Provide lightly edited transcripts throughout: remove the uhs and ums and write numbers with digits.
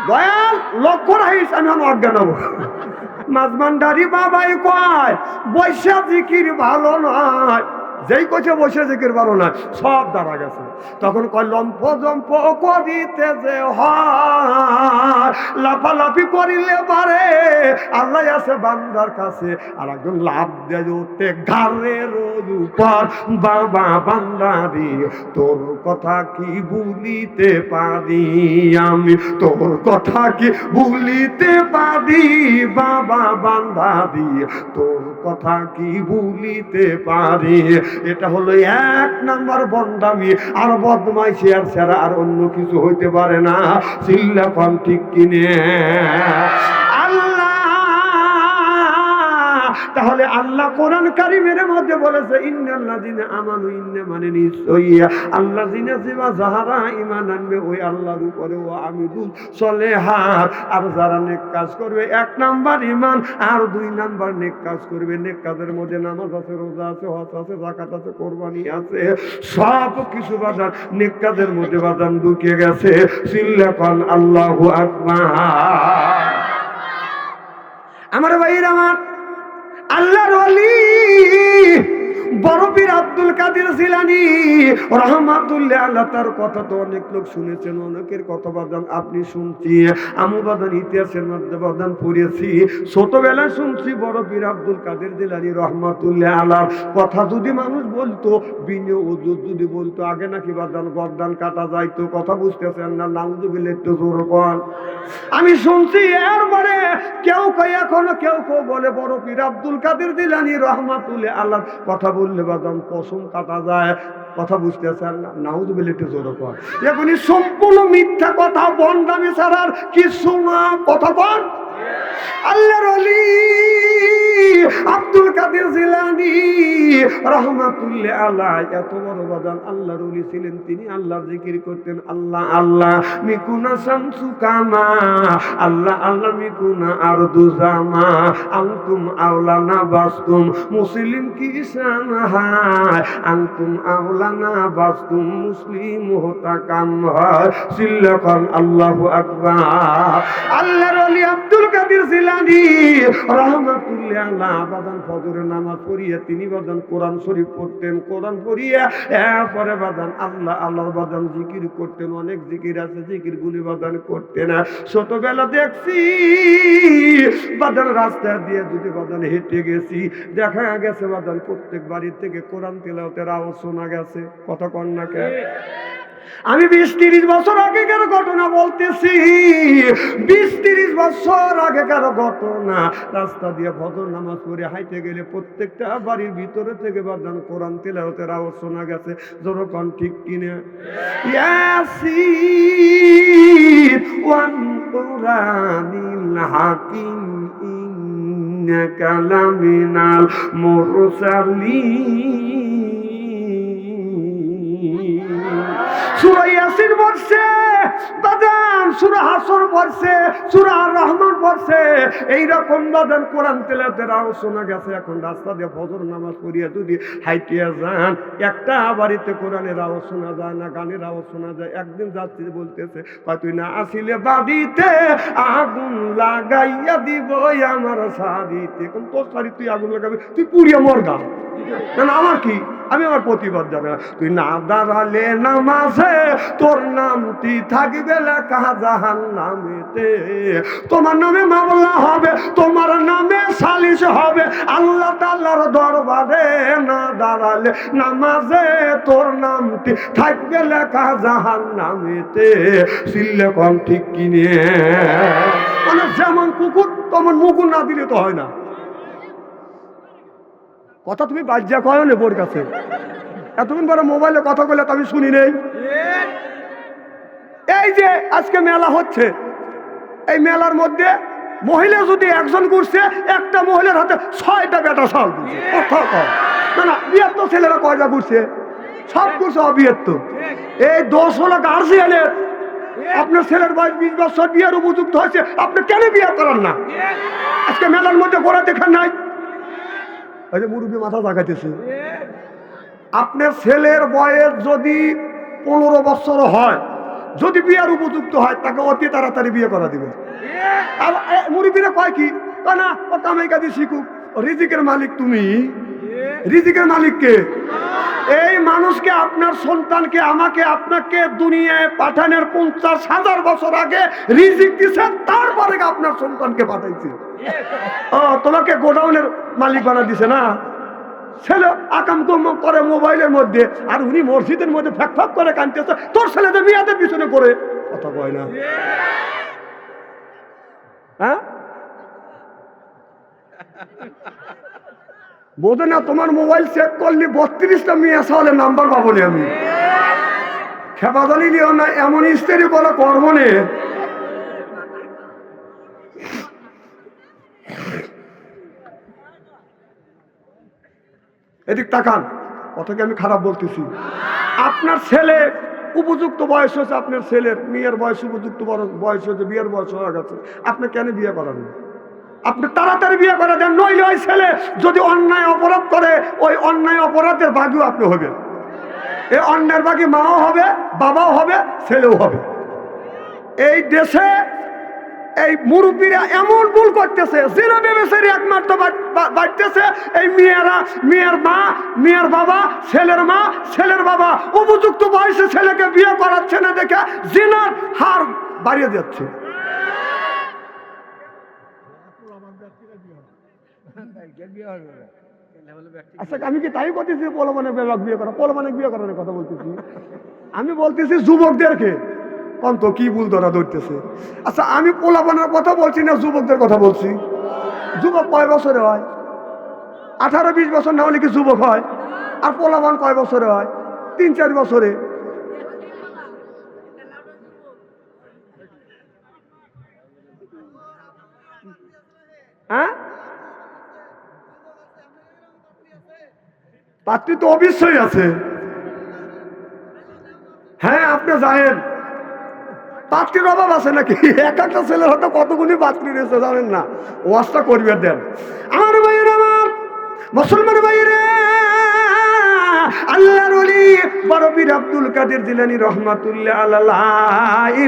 দয়াল লক্ষ্য রাখিস, আমি অজ্ঞান হবো। মাঝমান্ডারি বাবাই কয় বৈশা জিকির ভালো নয়, যেই কছে বসে জিকির ভালো নয় সব দাঁড়া গেছে। তখন কয় লম্ফ জম্প করিতে যে হয়, লাফালাফি করিলে পারে আল্লাহ আছে বান্দার কাছে। আর একজন লাভ দেয় উঠতে ঘাড়ের উপর, বাবা বান্দারি তোর কথা কি ভুলিতে পারি আমি, তোর কথা কি ভুলিতে পারি বাবা বান্দারি তোর কথা কি ভুলিতে পারি। এটা হলো 1 নাম্বার বন্দামি। আর বদমাইশি আর ছাড়া আর অন্য কিছু হইতে পারে না। চিল্লা কম ঠিক কিনে আল্লাহ। তাহলে আল্লাহ কোরআন কারীমের মধ্যে বলেছে ইন্নাল্লাযিনা আমানু, ইন্না মানে নিশ্চয়ই আল্লাযিনা যিবা যাহারা ঈমান আনবে ওই আল্লাহর উপরে ও আমিলুল সলিহাত, আর যারা নেক কাজ করবে 1 নাম্বার ঈমান, আর 2 নাম্বার নেক কাজ করবে। নেক কাজের মধ্যে নামাজ আছে, রোজা আছে, হজ আছে, যাকাত আছে, কুরবানি আছে, সব কিছু বাদান নেক কাজের মধ্যে বাদান ঢুকে গেছে। চিল্লাপান আল্লাহু আকবার। আমার ভাইরা আমার, আল্লাহর ওলি বড় পীর আব্দুল কাদের জিলানী রাহমাতুল্লাহ আলাইহি, তার কথা তো অনেক লোক শুনেছেন, অনেকের কথা বাদান আপনি শুনছি, আমি বাদান ইতিহাসের মধ্যে বাদান পড়েছি, ছোটবেলায় শুনছি। বড় পীর আব্দুল কাদের জিলানী রাহমাতুল্লাহ আলাইহি কথা যদি মানুষ বলতো, বিনে ওযু যদি বলতো, আগে নাকি বাদান গর্দান কাটা যাইতো। কথা বুঝতেছেন না? নাউযুবিল্লাহ, একটু জোর কর। আমি শুনছি। এরপরে কেউ কয়, এখনো কেউ কেউ বলে বড় পীর আব্দুল কাদের জিলানী রাহমাতুল্লাহ আলাইহি কথা বললে বাদাম পশম কাটা যায়। কথা বুঝতেছেন না? নাউযুবিল্লাহ, একটু জোরে কর। এখনই সম্পূর্ণ মিথ্যা কথা, বন্ডামি ছাড়ার কিছু না। কথা বল। আল্লাহর ওলি আব্দুল কাদের জিলানী রাহমাতুল্লাহ আলাইহি এত বড় বাদান আল্লাহর ওলি ছিলেন। তিনি আল্লাহর জিকির করতেন। আল্লাহ আল্লাহ মিকুনা শামসু কামা, আল্লাহ আল্লাহ মিকুনা আরদু জামা, আনতুম আওলানা বাসতুম মুসলিম কিসান হায়, আনতুম আওলানা বাসতুম মুসলিম হতাকাম হয়। সিল্লাকান আল্লাহু আকবার। আল্লাহর ওলি আব্দুল কাদের জিলানী রাহমাতুল্লাহ আলাইহি বাদান ফজরের নামাজ পড়িয়ে তিনি বাদান কোরআন শরীফ পড়তেন। কোরআন পড়িয়ে এরপরে বাদান আল্লাহ আল্লাহর বাদান জিকির করতেন। অনেক জিকির আছে, জিকির গুলি বাদান করতেন। ছোটবেলা দেখছি বাদান রাস্তা দিয়ে যদি বাদান হেঁটে গেছি, দেখা গেছে বাদান প্রত্যেক বাড়ি থেকে কোরআন তিলাওয়াতের আওয়াজ শোনা গেছে। কথা কন না কেন? আমি 20-30 বছর আগেকার ঘটনা বলতেছি। 20-30 বছর আগেকার ঘটনা। রাস্তা দিয়ে ফজর নামাজ পড়ে হাইতে গেলে প্রত্যেকটা বাড়ির ভিতরে থেকে বাদান কোরআন তিলাওয়াতের আওয়াজ শোনা গেছে। যখন ঠিক কিনা? ইয়াসিন ওয়াল কুরআনিল হাকিম ইন্নাকা লামিনাল মুরসালিন। সূরা ইয়াসিন পড়ছে বাদান, সূরা হাসর পড়ছে, সূরা আর রহমান পড়ছে। এইরকম বাদান কোরআন তেলাওয়াতের আওয়াজ শোনা গেছে। এখন রাস্তা দিয়ে ফজর নামাজ পড়িয়া যদি হাইটিয়া যান, একটা বাড়িতে কোরআনের আওয়াজ শোনা যায় না, গানের আওয়াজ শোনা যায়। একদিন যাত্রী বলতেছে, তুই না আসিলে বাড়িতে আগুন লাগাইয়া দিব আমার শাড়িতে। কোন তোর শাড়ি তুই আগুন লাগাবি? তুই পুড়িয়া মরগা। না আমার কি, আমি আমার প্রতিবাদ জানা। তুই না দাঁড়ালে নামাজে তোর নামটি থাকবে লেখা জাহান্নামেতে। তোমার নামে মামলা হবে, তোমার নামে সালিশ হবে আল্লাহ তাআলার দরবারে। না দাঁড়ালে নামাজে তোর নামটি থাকবে লেখা জাহান্নামেতে। সিল্লে কম ঠিক কিনে? মানে যেমন কুকুর তেমন মুকুর না দিলে তো হয় না। কথা তুমি বাজ্যা কয় না বোর কাছে। এতক্ষণ পরে মোবাইলে কথা বলে তো আমি শুনি নেই। এই যে আজকে মেলা হচ্ছে, এই মেলার মধ্যে মহিলা যদি একজন ঘুরছে, একটা মহিলার হাতে 6টা বেটা শাল ঘুরছে। না না, বিয়ের তো ছেলেরা কয়টা ঘুরছে? সব ঘুরছে অবিয়ের তো। এই দোষ হলো গার্জিয়ানের। আপনার ছেলের বয়স 20 বছর, বিয়ের উপযুক্ত হয়েছে, আপনি কেন বিয়ে করেন না? আজকে মেলার মধ্যে ঘোরা দেখেন নাই? মুরব্বী মাথা জাগাইতেছে। আপনার ছেলের বয়স যদি 15 বছর হয়, যদি বিয়ার উপযুক্ত হয় তাকে অতি তাড়াতাড়ি বিয়ে করা দিবে। আর মুরব্বীরা কয় কি, না ও কামাই কাজে শিখুক, রিজিকের মালিক তুমি, রিজিকের মালিক কে? এই মানুষকে, আপনার সন্তানকে, আমাকে, আপনাকে দুনিয়ায় পাঠানোর 50,000 বছর আগে রিজিক দিছে, তারপরে আপনার সন্তানকে পাঠাইছে। তোমাকে গোডাউনের মালিক বানা দিছে না? ছেলে আকাম কম করে মোবাইলের মধ্যে, আর উনি মসজিদের মধ্যে ফ্যাক ফ্যাক করে কাঁদতেছে, তোর ছেলেদের মেয়েদের পিছনে করে কথা কয় না? হ্যাঁ, বোঝে না? তোমার মোবাইল চেক করলি 32টা মেয়ে সালে নাম্বার পাবো না আমি। খেপাদানি দিও না, এমন স্ত্রী বলে কর্ম নে। এদিক তাকান, কথাকে আমি খারাপ বলতেছি? আপনার ছেলে উপযুক্ত বয়স হয়েছে, আপনার ছেলের মেয়ের বয়স উপযুক্ত বয়স হয়েছে, বিয়ের বয়স হয়ে গেছে, আপনি কেন বিয়ে করাবেন? আপনি তাড়াতাড়ি বিয়ে করে দেন, নইলে ওই ছেলে যদি অন্যায় অপরাধ করে, ওই অন্যায় অপরাধের ভাগিও আপনি হবেন। এই অন্যায়ের ভাগী মাও হবে, বাবাও হবে, ছেলেও হবে। এই দেশে এই মুরব্বীরা এমন ভুল করতেছে, জিনা ব্যবসায়ী একমাত্র বাড়তেছে। এই মেয়েরা, মেয়ের মা, মেয়ের বাবা, ছেলের মা, ছেলের বাবা উপযুক্ত বয়সে ছেলেকে বিয়ে করাচ্ছে না দেখে জিনার হার বাড়িয়ে যাচ্ছে। আচ্ছা, আমি কি তাই বলতেছি পোলাপানের বিয়ে করা, পোলাপানের বিয়ে করার কথা বলতেছি? আমি বলতেছি যুবকদেরকে। কোন তো কি ভুল ধরা ধরতেছে? আচ্ছা, আমি পোলাপানের কথা বলছি না, যুবকদের কথা বলছি। যুবক কয় বছরে হয়? 18-20 বছর না হলে কি যুবক হয়? আর পোলাপান কয় বছরে হয়? 3-4 বছরে। হ্যাঁ, পাত্রী তো অবশ্যই আছে। হ্যাঁ, আপনি জানেন পাত্রীর অভাব আছে নাকি? এক একটা ছেলের হয়তো কতগুলি পাত্রী রয়েছে জানেন না। ওয়াজটা করবে দেন আমার ভাইয়ের, আমার মুসলমান ভাইয়েরা। আল্লাহর ওলি বড় পীর আব্দুল কাদের জিলানী রহমাতুল্লাহ আলাইহি।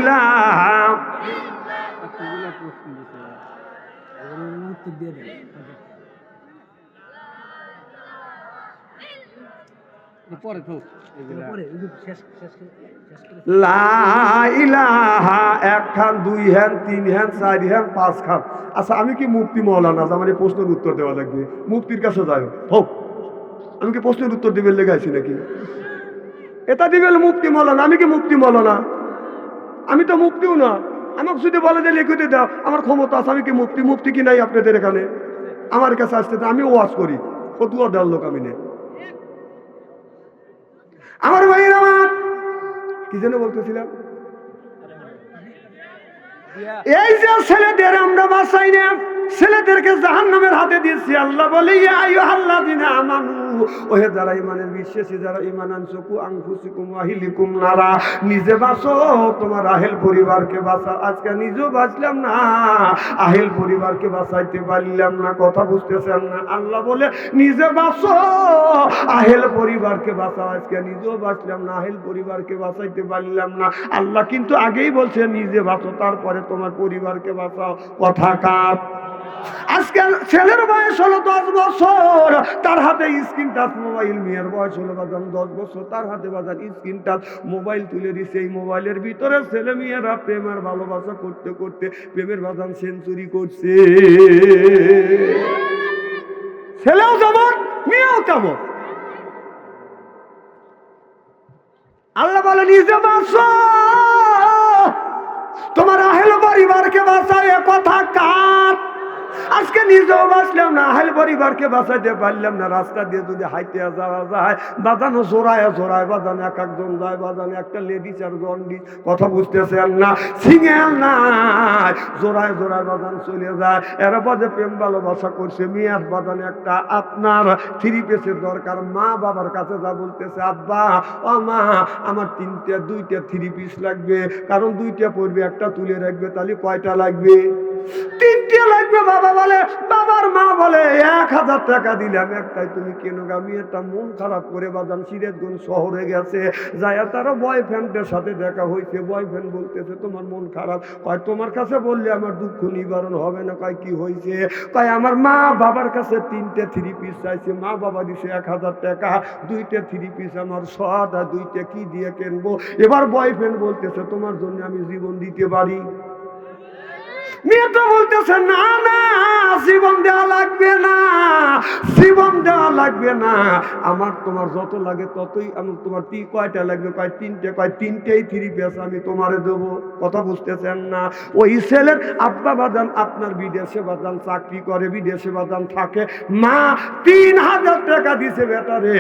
এক খান, 2 হ্যান, 3 হ্যান, 4 হ্যান, 5 খান। আচ্ছা, আমি কি মুফতি মৌলানা? আমার এই প্রশ্নের উত্তর দেওয়া লাগবে। মুফতির কাছে যাই হোক, আমি কি প্রশ্নের উত্তর দিবেন লেগাইছি নাকি? এটা দিবেন মুফতি মৌলানা। আমি কি মুফতি মৌলানা? আমি তো মুফতিও না। আমাকে যদি বলে যে লিখিতে দাও, আমার ক্ষমতা আছে। আমি কি মুফতি? মুফতি কি নাই আপনাদের এখানে? আমার কাছে আসতে আমি ওয়াজ করি, ফতুয়া দেওয়ার লোক আমি নেই। আমার ভাইয়ের, আমার কি যেন বলতেছিলাম, এই যে ছেলেদের আমরা বাঁচাই না, ছেলেদেরকে জাহান্নামের হাতে দিয়েছি। আল্লাহ বলে, ইয়া আইয়ুহাল্লাযিনা আমানু, ওহে যারা ঈমানের বিশ্বাসী, যারা ঈমান আনছো, কু আনফুসিকুম ওয়া আহলিকুম নারা, নিজে বাঁচো, তোমার আহেল পরিবারকে বাঁচাও। আজকে নিজেও বাঁচলাম না, আহেল পরিবারকে বাঁচাইতে পারলাম না। কথা বুঝতেছেন না? আল্লাহ বলে নিজে বাঁচো, আহেল পরিবারকে বাঁচাও। আজকে নিজেও বাঁচলাম না, আহেল পরিবারকে বাঁচাইতে পারলাম না। আল্লাহ কিন্তু আগেই বলছে নিজে বাঁচো, তারপরে তোমার পরিবারকে বাঁচাও। কথা কার? আজকাল ছেলের বয়স হলো 10 বছর, তার হাতে স্ক্রিন টাচ মোবাইল। মেয়ের বয়স হলো 10 বছর, তার হাতে বাজার স্ক্রিন টাচ মোবাইল তুলে দিছে। এই মোবাইলের ভিতরে ছেলে মেয়েরা প্রেমের ভালোবাসা করতে করতে প্রেমের বাজান সেঞ্চুরি করছে। ছেলেও যেমন, মেয়েও তেমন। আল্লাহ বলে নিজে বাঁচো, তোমার আহেল পরিবারকে বাঁচাও। এ কথা কার? আজকে নিজেও বাঁচলাম না, আহেল পরিবারকে বাঁচাইতে পারলাম না। রাস্তা দিয়ে যদি হাইতে যাওয়া যায়, বাজানো জোড়ায় জোড়ায় বাজানো, এক একজন যায় বাজানো, একটা লেডিস আর জন্ডিস। কথা বুঝতেছেন না? সিঙ্গেল নাই, জোড়ায় জোড়ায় বাজান চলে যায়। এর বাদে প্রেম ভালোবাসা করছে। মেয়ার বাজানো একটা আপনার 3 পিসের দরকার। মা বাবার কাছে যা বলতেছে, আব্বা ও মা, আমার 2টা 3 পিস লাগবে, কারণ 2টা পড়বে, একটা তুলে রাখবে, তাহলে কয়টা লাগবে? তিনটে লাগবে। বাবা বলে, বাবার মা বলে 1000 টাকা দিলাম একটাই তুমি কেন গা? মেয়েটা মন খারাপ করে বাজান সিরাজগঞ্জ শহরে গেছে, যায় তার বয়ফ্রেন্ডের সাথে দেখা হয়েছে। বয়ফ্রেন্ড বলতেছে তোমার মন খারাপ। কয় তোমার কাছে বললে আমার দুঃখ নিবারণ হবে না। কয় কি হয়েছে? কয় আমার মা বাবার কাছে 3টে 3 পিস চাইছে, মা বাবা দিছে 1000 টাকা, 2টে 3 পিস আমার শর্ট আর 2টে কি দিয়ে কিনবো। এবার বয়ফ্রেন্ড বলতেছে তোমার জন্য আমি জীবন দিতে পারি। মেয়েটা বলতেছে না না, জীবন দেওয়া লাগবে না, জীবন দেওয়া লাগবে না, আমার তোমার যত লাগে ততই। আমি তোমার কয়টা লাগবে? কয় 3টে। কয় 3টেই 3 পিস আমি তোমারে দেবো। কথা বুঝতেছেন না? ওই ছেলের আব্বা বাজান আপনার বিদেশে বাজান চাকরি করে, বিদেশে বাজান থাকে। মা 3000 টাকা দিছে বেটারে,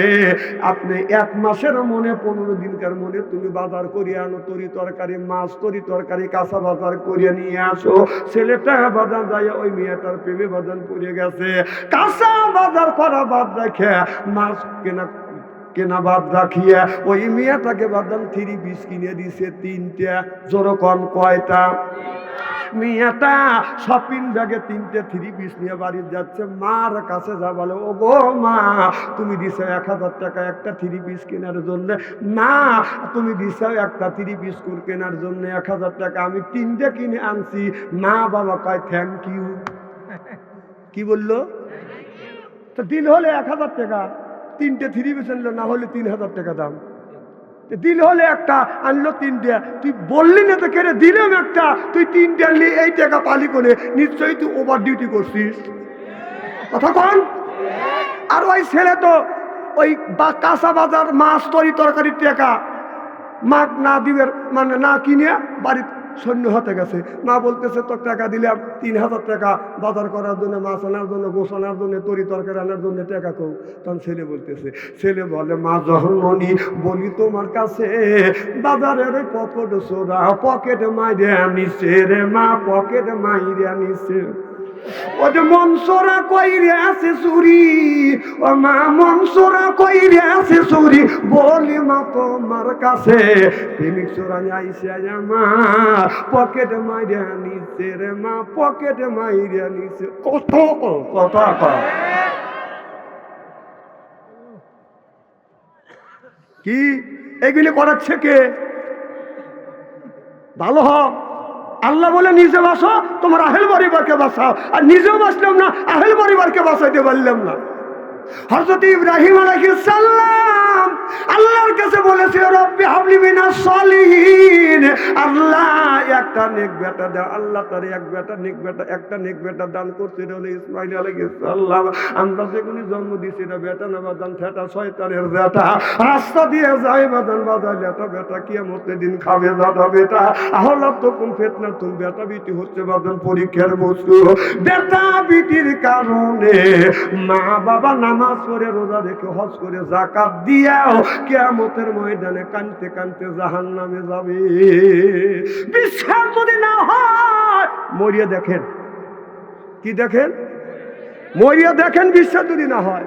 আপনি 1 মাসের মনে 15 দিনকার মনে তুমি বাজার করিয়ে আনো, তরি তরকারি মাছ তরি তরকারি কাঁচা বাজার করিয়ে নিয়ে আসো। ছেলেটা বাজার যায়, ওই মেয়েটার প্রেমে বাজার পড়ে গেছে। কাঁচা বাজার করা বাদ রাখে, মাছ কেনা বাদ রাখিয়া ওই মেয়েটাকে বাদাম 3 পিস কিনে দিছে 3টে। যেরকম কয়টা? মেয়েটা শপিং ব্যাগে 3টে 3 পিস নিয়ে বাড়ি যাচ্ছে। মার কাছে যা বলে, ও গো মা, তুমি দিছো 1000 টাকা একটা 3 পিস কেনার জন্য। মা তুমি দিছো একটা 3 পিস কেনার জন্য 1000 টাকা, আমি 3টে কিনে আনছি। মা বাবা কয় থ্যাংক ইউ। কি বললো? তো দিল হলে 1000 টাকা, 3টে 3 পিস আনলো, না হলে 3000 টাকা দাম। দিল হলে একটা, আনলো 3টে। তুই বললি না তো কেড়ে দিলাম একটা, তুই 3টে আনলি, এই টাকা পালি করে, নিশ্চয়ই তুই ওভার ডিউটি করছিস। কথা কন। আর ওই ছেলে তো ওই কাঁচা বাজার মাছ তরি তরকারির টাকা মাক না দিবের মানে না কিনে বাড়ির সৈন্য হতে গেছে। মা বলতেছে তোর টাকা দিলাম 3000 টাকা বাজার করার জন্য, মাছ আনার জন্য, গোস আনার জন্য, তরি তরকারি আনার জন্য টাকা কও। তখন ছেলে বলতেছে, ছেলে বলে মা জহরমণি বলি তোমার কাছে বাজারের পকেট সোরা পকেট মাইরে আনিছে রে মা, পকেট মাইরে আনিছে। ও যে মনসরা কইরে আছে চুরি, ও মা মনসরা কইরে আছে চুরি, বলি মা তোমার কাছে প্রেমিক চোরা আইসে আমার পকেট মাইরা নিছে রে মা, পকেট মাইরা নিছে। কত কথা কি এগুলি করাচ্ছে কে? ভালো হোক। আল্লাহ বলে নিজে বাঁচো, তোমার আহেল পরিবারকে বাঁচাও। আর নিজেও বাঁচলাম না, আহেল পরিবারকে বাঁচাইতে পারলাম না। হযরত ইব্রাহিম আলাইহিস সালাম আল্লাহর কাছে বলেছে রব্বি হাবলি মিনাস সালিহিন, আল্লাহ একটা নেক বেটা দাও। আল্লাহ তার একটা নেক বেটা দান করতে হলো ইসমাঈল আলাইহিস সালাম। আমরা যেগুলি জন্ম দিছি না বেটা না বাদান ঠেটা শয়তানের বেটা, রাস্তা দিয়ে যায় বাদান বাজাইলে তো বেটা কিয়ামতের দিন খাবে দাদা বেটা। আহলাত তুকুম ফিতনাতুন, বেটা বিটি হচ্ছে বাদান পরীক্ষার বস্তু। বেটা বিটির কারণে মা বাবা নামাজ পড়ে রোজা রেখে হজ করে যাকাত দিয়াও কিয়ামতের ময়দানে কানতে কানতে জাহান্নামে যাবে। বিশ্বাস যদি না হয় মরিয়া দেখেন। কি দেখেন? মরিয়া দেখেন, বিশ্বাস যদি না হয়।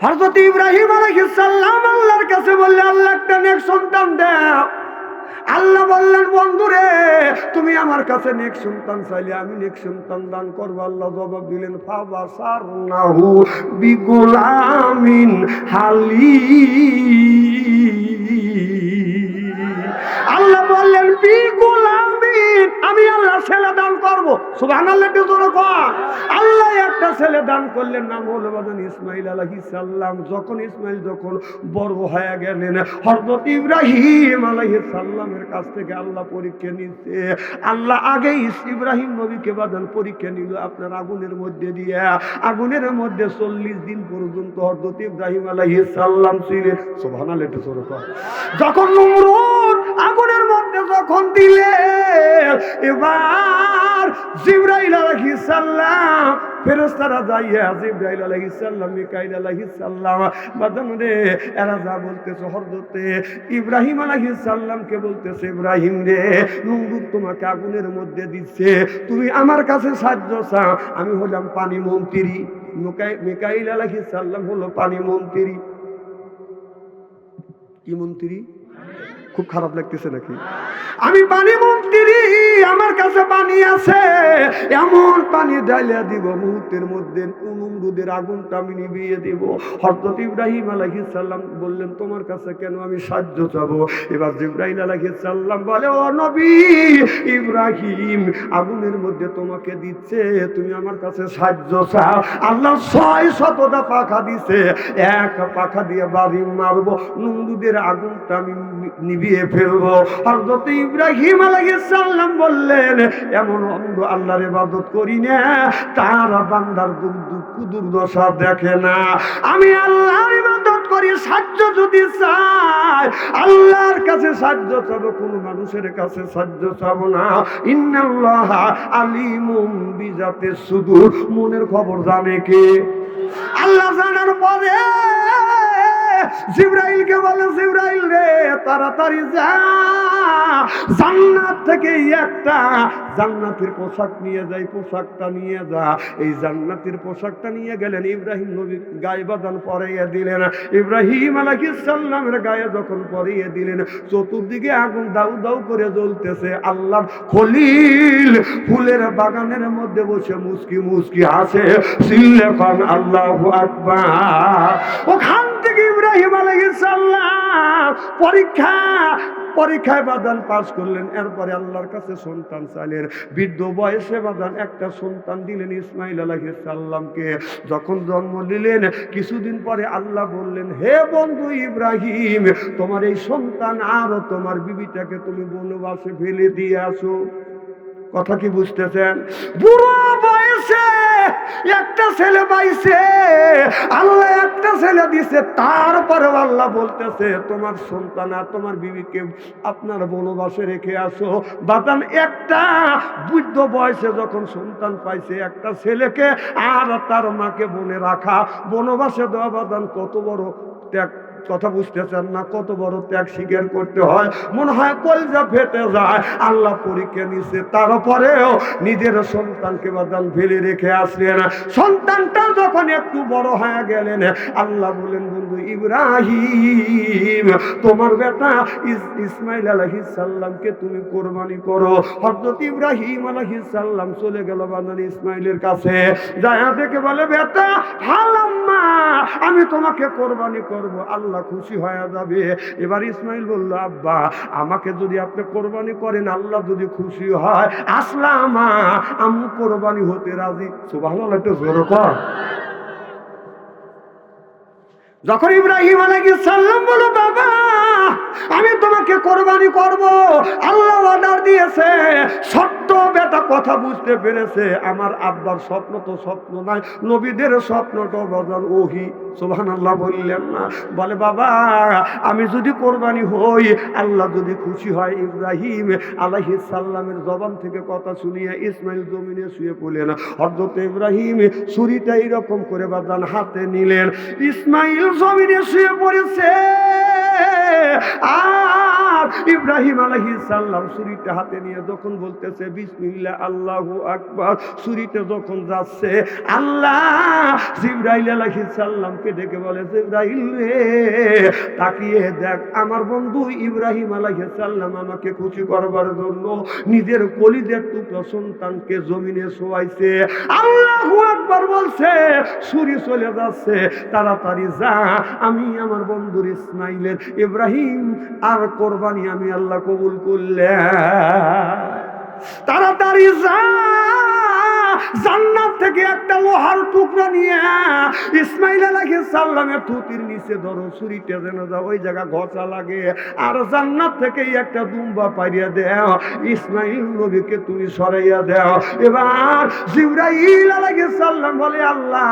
হযরত ইব্রাহিম আলাইহিস সালাম আল্লাহর কাছে বললে আল্লাহ একটা নেক সন্তান দাও। আল্লাহ বললেন বন্ধুরে তুমি আমার কাছে নেক সন্তান চাইলে আমি নেক সন্তান দান করবো। আল্লাহ জবাব দিলেন ফাবাসারনাহু বিগুলামিন হালিম। আল্লাহ বললেন বিগুলামিন, আমি আল্লাহ ছেলে দান করবো। সুবহানাল্লাহ। আল্লাহ একটা ছেলে দান করলেন, নাম হলো বাদান ইসমাঈল আলাইহিস সালাম। যখন ইসমাঈল বড় হয়ে গেলেন, হযরত ইব্রাহিম আলাইহিস সালামের কাছ থেকে আল্লাহ পরীক্ষা নিচ্ছে। আল্লাহ আগে ইব্রাহিম নবীকে বাদান পরীক্ষা নিল আপনার আগুনের মধ্যে দিয়ে। আগুনের মধ্যে 40 দিন পর্যন্ত হযরত ইব্রাহিম আলাইহিস সালাম ছিলেন। সুবহানাল্লাহ। যখন নমরুদ আগুনের মধ্যে যখন দিলে, এবার জিবরাইল আলাইহিস সালাম ফেরেশতারা যাইয়া জিবরাইল আলাইহিস সালাম মিকাইল আলাইহিস সালাম বাদান রে এরা যা বলতেছে হযরত ইব্রাহিম আলাইহিস সালামকে বলতেছে ইব্রাহিম রে নমরুদ তোমাকে আগুনের মধ্যে দিচ্ছে, তুমি আমার কাছে সাহায্য চাও। আমি হলাম পানি মন্ত্রী, মিকাইল আলাইহিস সালাম হলো পানি মন্ত্রী। কি মন্ত্রী? খুব খারাপ লাগতেছে নাকি? আমি পানি মন্ত্রী, আমার কাছে পানি আছে, এমন পানি ঢালিয়া দিব মুহূর্তের মধ্যে নমরুদের আগুনটা আমি নিভিয়ে দিব। হযরত ইব্রাহিম আলাইহিস সালাম বললেন, তোমার কাছে কেন আমি সাহায্য চাবো? এবার জিবরাইল আলাইহিস সালাম বলে, ও নবী ইব্রাহিম, আগুনের মধ্যে তোমাকে দিচ্ছে, তুমি আমার কাছে সাহায্য চাও। আল্লাহ 600টা পাখা দিছে, এক পাখা দিয়ে বাড়ি মারবো, নমরুদের আগুনটা আমি নিভিয়ে ফেলবো। হযরত ইব্রাহিম আলাইহিস সালাম বললেন, এমন অন্ধ আল্লাহর ইবাদত করি না, তার বান্দার দুঃখ দুর্দশা দেখে না। আমি আল্লাহর ইবাদত করি, সাহায্য যদি চাই আল্লাহর কাছে সাহায্য চাবো, কোন মানুষের কাছে সাহায্য চাবো না। ইন্নাল্লাহা আলিমুম বিজাতিস সুদূর, মনের খবর জানে কে? আল্লাহ জানার পরে জিবরাইলকে বলে, জিবরাইল রে তাড়াতাড়ি যা, জান্নাত থেকে একটা জান্নাতের পোশাক নিয়ে যাই, পোশাকটা নিয়ে যা। এই জান্নাতের পোশাকটা নিয়ে গেলেন, ইব্রাহিম নবী গায়ে বাঁধান পরাইয়া দিলেন। ইব্রাহিম আলাইহিস সালামের গায়ে যখন পরিয়ে দিলেন, চতুর্দিকে আগুন দাউ দাউ করে জ্বলতেছে। আল্লাহর খলিল ফুলের বাগানের মধ্যে বসে মুস্কি মুস্কি হাসে, চিল্লে খান আল্লাহু আকবার। ওখান থেকে ইব্রাহিম আলাইহিস সালাম পরীক্ষায় বাদান পাস করলেন। এরপরে আল্লাহর কাছে সন্তান চাইলেন, বৃদ্ধ বয়সে বাদান একটা সন্তান দিলেন ইসমাইল আলাইহিস সালামকে। যখন জন্ম দিলেন, কিছুদিন পরে আল্লাহ বললেন, হে বন্ধু ইব্রাহিম, তোমার এই সন্তান আর তোমার বিবিটাকে তুমি বনবাসে ফেলে দিয়ে আসো। কথা কি বুঝতেছেন? বুড়ো বয়সে একটা ছেলে পাইছে, আল্লাহ একটা ছেলে দিছে, তারপরে আল্লাহ বলতেছে তোমার সন্তান আর তোমার বিবিকে আপনার বনবাসে রেখে আসো। বাদান একটা বৃদ্ধ বয়সে যখন সন্তান পাইছে, একটা ছেলেকে আর তার মাকে বনে রাখা, বনবাসে দেওয়া, বাদান কত বড় ত্যাগ। কথা বুঝতেছেন না? কত বড় ত্যাগ স্বীকার করতে হয়, মনে হয় কলজা ফেটে যায়। আল্লাহ পরীক্ষা নিচ্ছে, তারপরেও নিজের সন্তানকে বাদান ফেলে রেখে আসলেন। সন্তানটা যখন একটু বড় হয়ে গেলেন, আল্লাহ বলেন, বন্ধু ইব্রাহিম, তোমার বেটা ইসমাইল আলাইহিস সালামকে তুমি কোরবানি করো। হযরত ইব্রাহিম আলাইহিস সালাম চলে গেল বাদান ইসমাইলের কাছে, যায়া দেখে বলে, বেটা হালাম্মা, আমি তোমাকে কোরবানি করব, আল্লাহ খুশি হয়ে যাবে। এবার ইসমাইল বলল, আব্বা, আমাকে যদি আপনি কোরবানি করেন, আল্লাহ যদি খুশি হয়, আসলামা, আমি কোরবানি হতে রাজি। সুবহানাল্লাহ, একটু জোরে কর। যখন ইব্রাহিম আলাইহিস সালাম বলল, বাবা আমি তোমাকে কোরবানি করব, আল্লাহ অর্ডার দিয়েছে, সত্য বেটা কথা বুঝতে পেরেছে। আমার আব্বার স্বপ্ন তো স্বপ্ন নয়, নবীদের স্বপ্নটা বাজার ওহী। সুবহানাল্লাহ বললেন না? বলে, বাবা আমি যদি কোরবানি হই, আল্লাহ যদি খুশি হয়। ইব্রাহিম আলাইহিস সালামের জবান থেকে কথা শুনিয়ে ইসমাইল জমিনে শুয়ে পড়লেন। হযরত ইব্রাহিম ছুরিটা এরকম করে বাদান হাতে নিলেন, ইসমাইল জমিনে শুয়ে পড়েছে। আর ইব্রাহিম আলাইহিস সালাম ছুরিটা হাতে নিয়ে যখন বলতেছে বিসমিল্লাহ আল্লাহু আকবার, ছুরিটা যখন যাচ্ছে, আল্লাহ জিবরাইল আলাইহিস সালামকে ডেকে বলে, জিবরাইল রে তাকিয়ে দেখ, আমার বন্ধু ইব্রাহিম আলাইহিস সালাম আমাকে খুশি করবার জন্য নিজের কলিজার টুকরা সন্তানকে জমিনে শোয়াইছে। আল্লাহু আকবার বলছে, ছুরি চলে যাচ্ছে, তাড়াতাড়ি যা, আমি আমার বন্ধুর ইসমাইলের ইব্রাহিম আর কোরবানি আমি আল্লাহ কবুল করলাম। তাড়াতাড়ি যা, জান্নাত থেকে একটা লোহার টুকরা নিয়ে ইসমাইল আলাইহিস সালামের থুতির নিচে ধরো, ছুরিটা যেন যা ওই জায়গা ঘষা লাগে। আর জান্নাত থেকে একটা দুম্বা পাইয়া দাও, ইসমাইল নবীকে তুমি সরাইয়া দাও। এবার জিবরাইল আলাইহিস সালাম বলে, আল্লাহ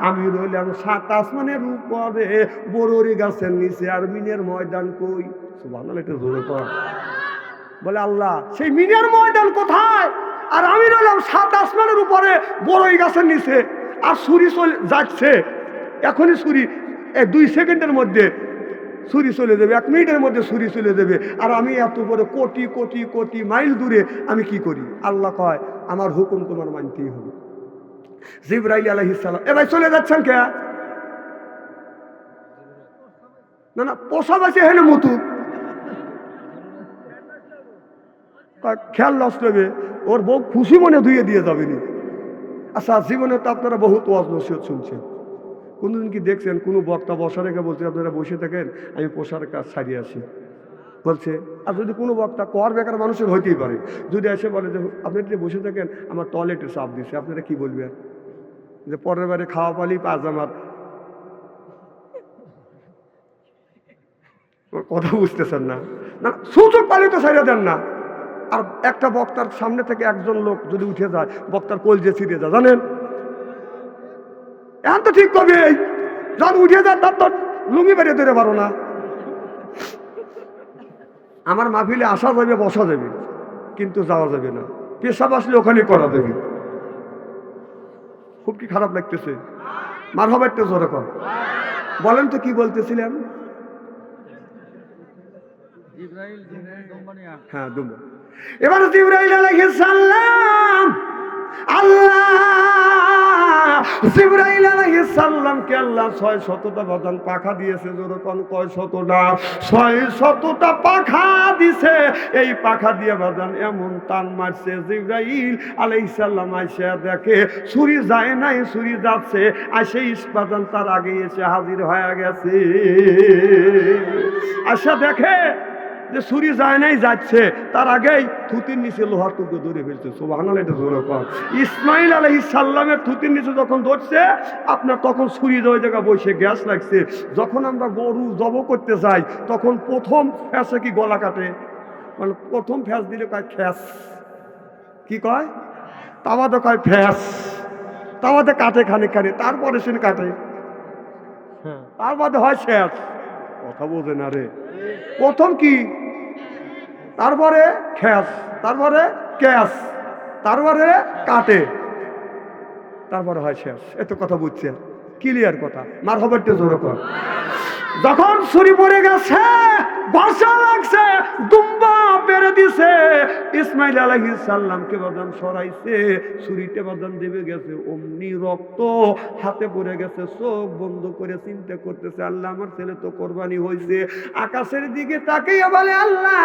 আমি রইলাম 7 আসমানের উপরে বড়রি গাছের নিচে, আর মিনের ময়দান কই? সুবহানাল্লাহ, একটু জোরে কর। বলে, আল্লাহ সেই মিনের ময়দান কোথায়? আর আমি রইলাম 7 আসমানের উপরে বড়ই গাছের নিচে, আর ছুরি চলে যাচ্ছে এখনই, ছুরি 2 সেকেন্ডের মধ্যে ছুরি চলে যাবে, 1 মিনিটের মধ্যে ছুরি চলে যাবে, আর আমি এত বড় কোটি কোটি কোটি মাইল দূরে আমি কি করি? আল্লাহ কয়, আমার হুকুম তোমার মানতেই হবে। জিবরাইল আলাইহিস সালাম, ভাই চলে যাচ্ছেন কে? না পোষা বাঁচে হেলে মতু, খেয়াল নষ্ট হবে, ওর বউ খুশি মনে ধুয়ে দিয়ে যাবে নি। আচ্ছা, জীবনে তো আপনারা বহুত ওয়াজ নসিহত শুনছেন, কোনদিন কি দেখছেন কোনো বক্তা বসা রেখে বলছে আপনারা বসে থাকেন আমি পোশার কাজ ছাড়িয়ে আসি বলছে? আর যদি কোনো বক্তা কর বেকার মানুষের হইতেই পারে, যদি এসে বলে যে আপনি যদি বসে থাকেন আমার টয়লেটে চাপ দিচ্ছে, আপনারা কি বলবেন? যে পরের বারে খাওয়া পালি পাজামার কথা বুঝতেছেন না? না, সুযোগ পালি তো ছাড়িয়ে দেন না। আর একটা বক্তার সামনে থেকে একজন লোক যদি উঠে যায়, বক্তার কলজে ছিঁড়ে যায়, জানেন? এখন তো ঠিক কবে যখন উঠে যায় তার তো লুঙ্গি বেরিয়ে ধরে পারো না। আমার মাহফিলে আসা যাবে, বসা যাবে, কিন্তু যাওয়া যাবে না। পেশাব আসলে ওখানে করা যাবে। খুব কি খারাপ লাগতেছে? মার হবে একটু জোরে কর। বলেন তো কি বলতেছিলেন? হ্যাঁ, দুম্বা। এবার জিবরাইল আলাইহিস সালাম, আল্লাহ জিবরাইল আলাইহিস সালামকে আল্লাহ 600টা বাদান পাখা দিয়েছে। যেরকম কয় শতটা? 600টা পাখা দিছে। এই পাখা দিয়ে বাদান এমন টান মারছে, জিবরাইল আলাইহিস সালাম আইসা দেখে ছুরি যায় নাই, ছুরি যাচ্ছে, আসে ইস্পাদান তার আগে এসে হাজির হয়ে গেছে। আশা দেখে যে ছুরি যায় নাই, যাচ্ছে, তার আগেই থুতির নিচে লোহার টুকরো ধরে ফেলছে। সুবহানাল্লাহ, এটা জোরে কর। ইসমাইল আলাইহিস সালামের থুতির নিচে যখন ধরছে, আপনার তখন ছুরি ওই জায়গায় বসে গ্যাস লাগছে। যখন আমরা গরু জব করতে যাই, তখন প্রথম ফ্যাসে কি গলা কাটে? মানে প্রথম ফ্যাস দিলে কয় খ্যাস, কি কয়? তাওয়াতে কয় ফ্যাস, তাওয়াতে কাটে খানিক খানিক, তারপরে সে কাটে, তার বাদে হয় শেষ। কথা বোঝে না রে? প্রথম কি, তারপরে খ্যাস, তারপরে ক্যাস, তারপরে কাটে, তারপরে হয় শেষ। এত কথা বুঝছেন? ক্লিয়ার কথা। মার হবে একটু জোরে কর। যখন ছুরি পড়ে গেছে, বর্ষা লাগছে, দুম্বা বেড়ে দিছে, ইসমাইল আলাইহিস সালামকে বাদান সরাইছে, ছুরিতে বাদান দেবে গেছে, অমনি রক্ত হাতে পড়ে গেছে। চোখ বন্ধ করে চিন্তা করতেছে, আল্লাহ আমার ছেলে তো কোরবানি হয়েছে। আকাশের দিকে তাকিয়ে বলে, আল্লাহ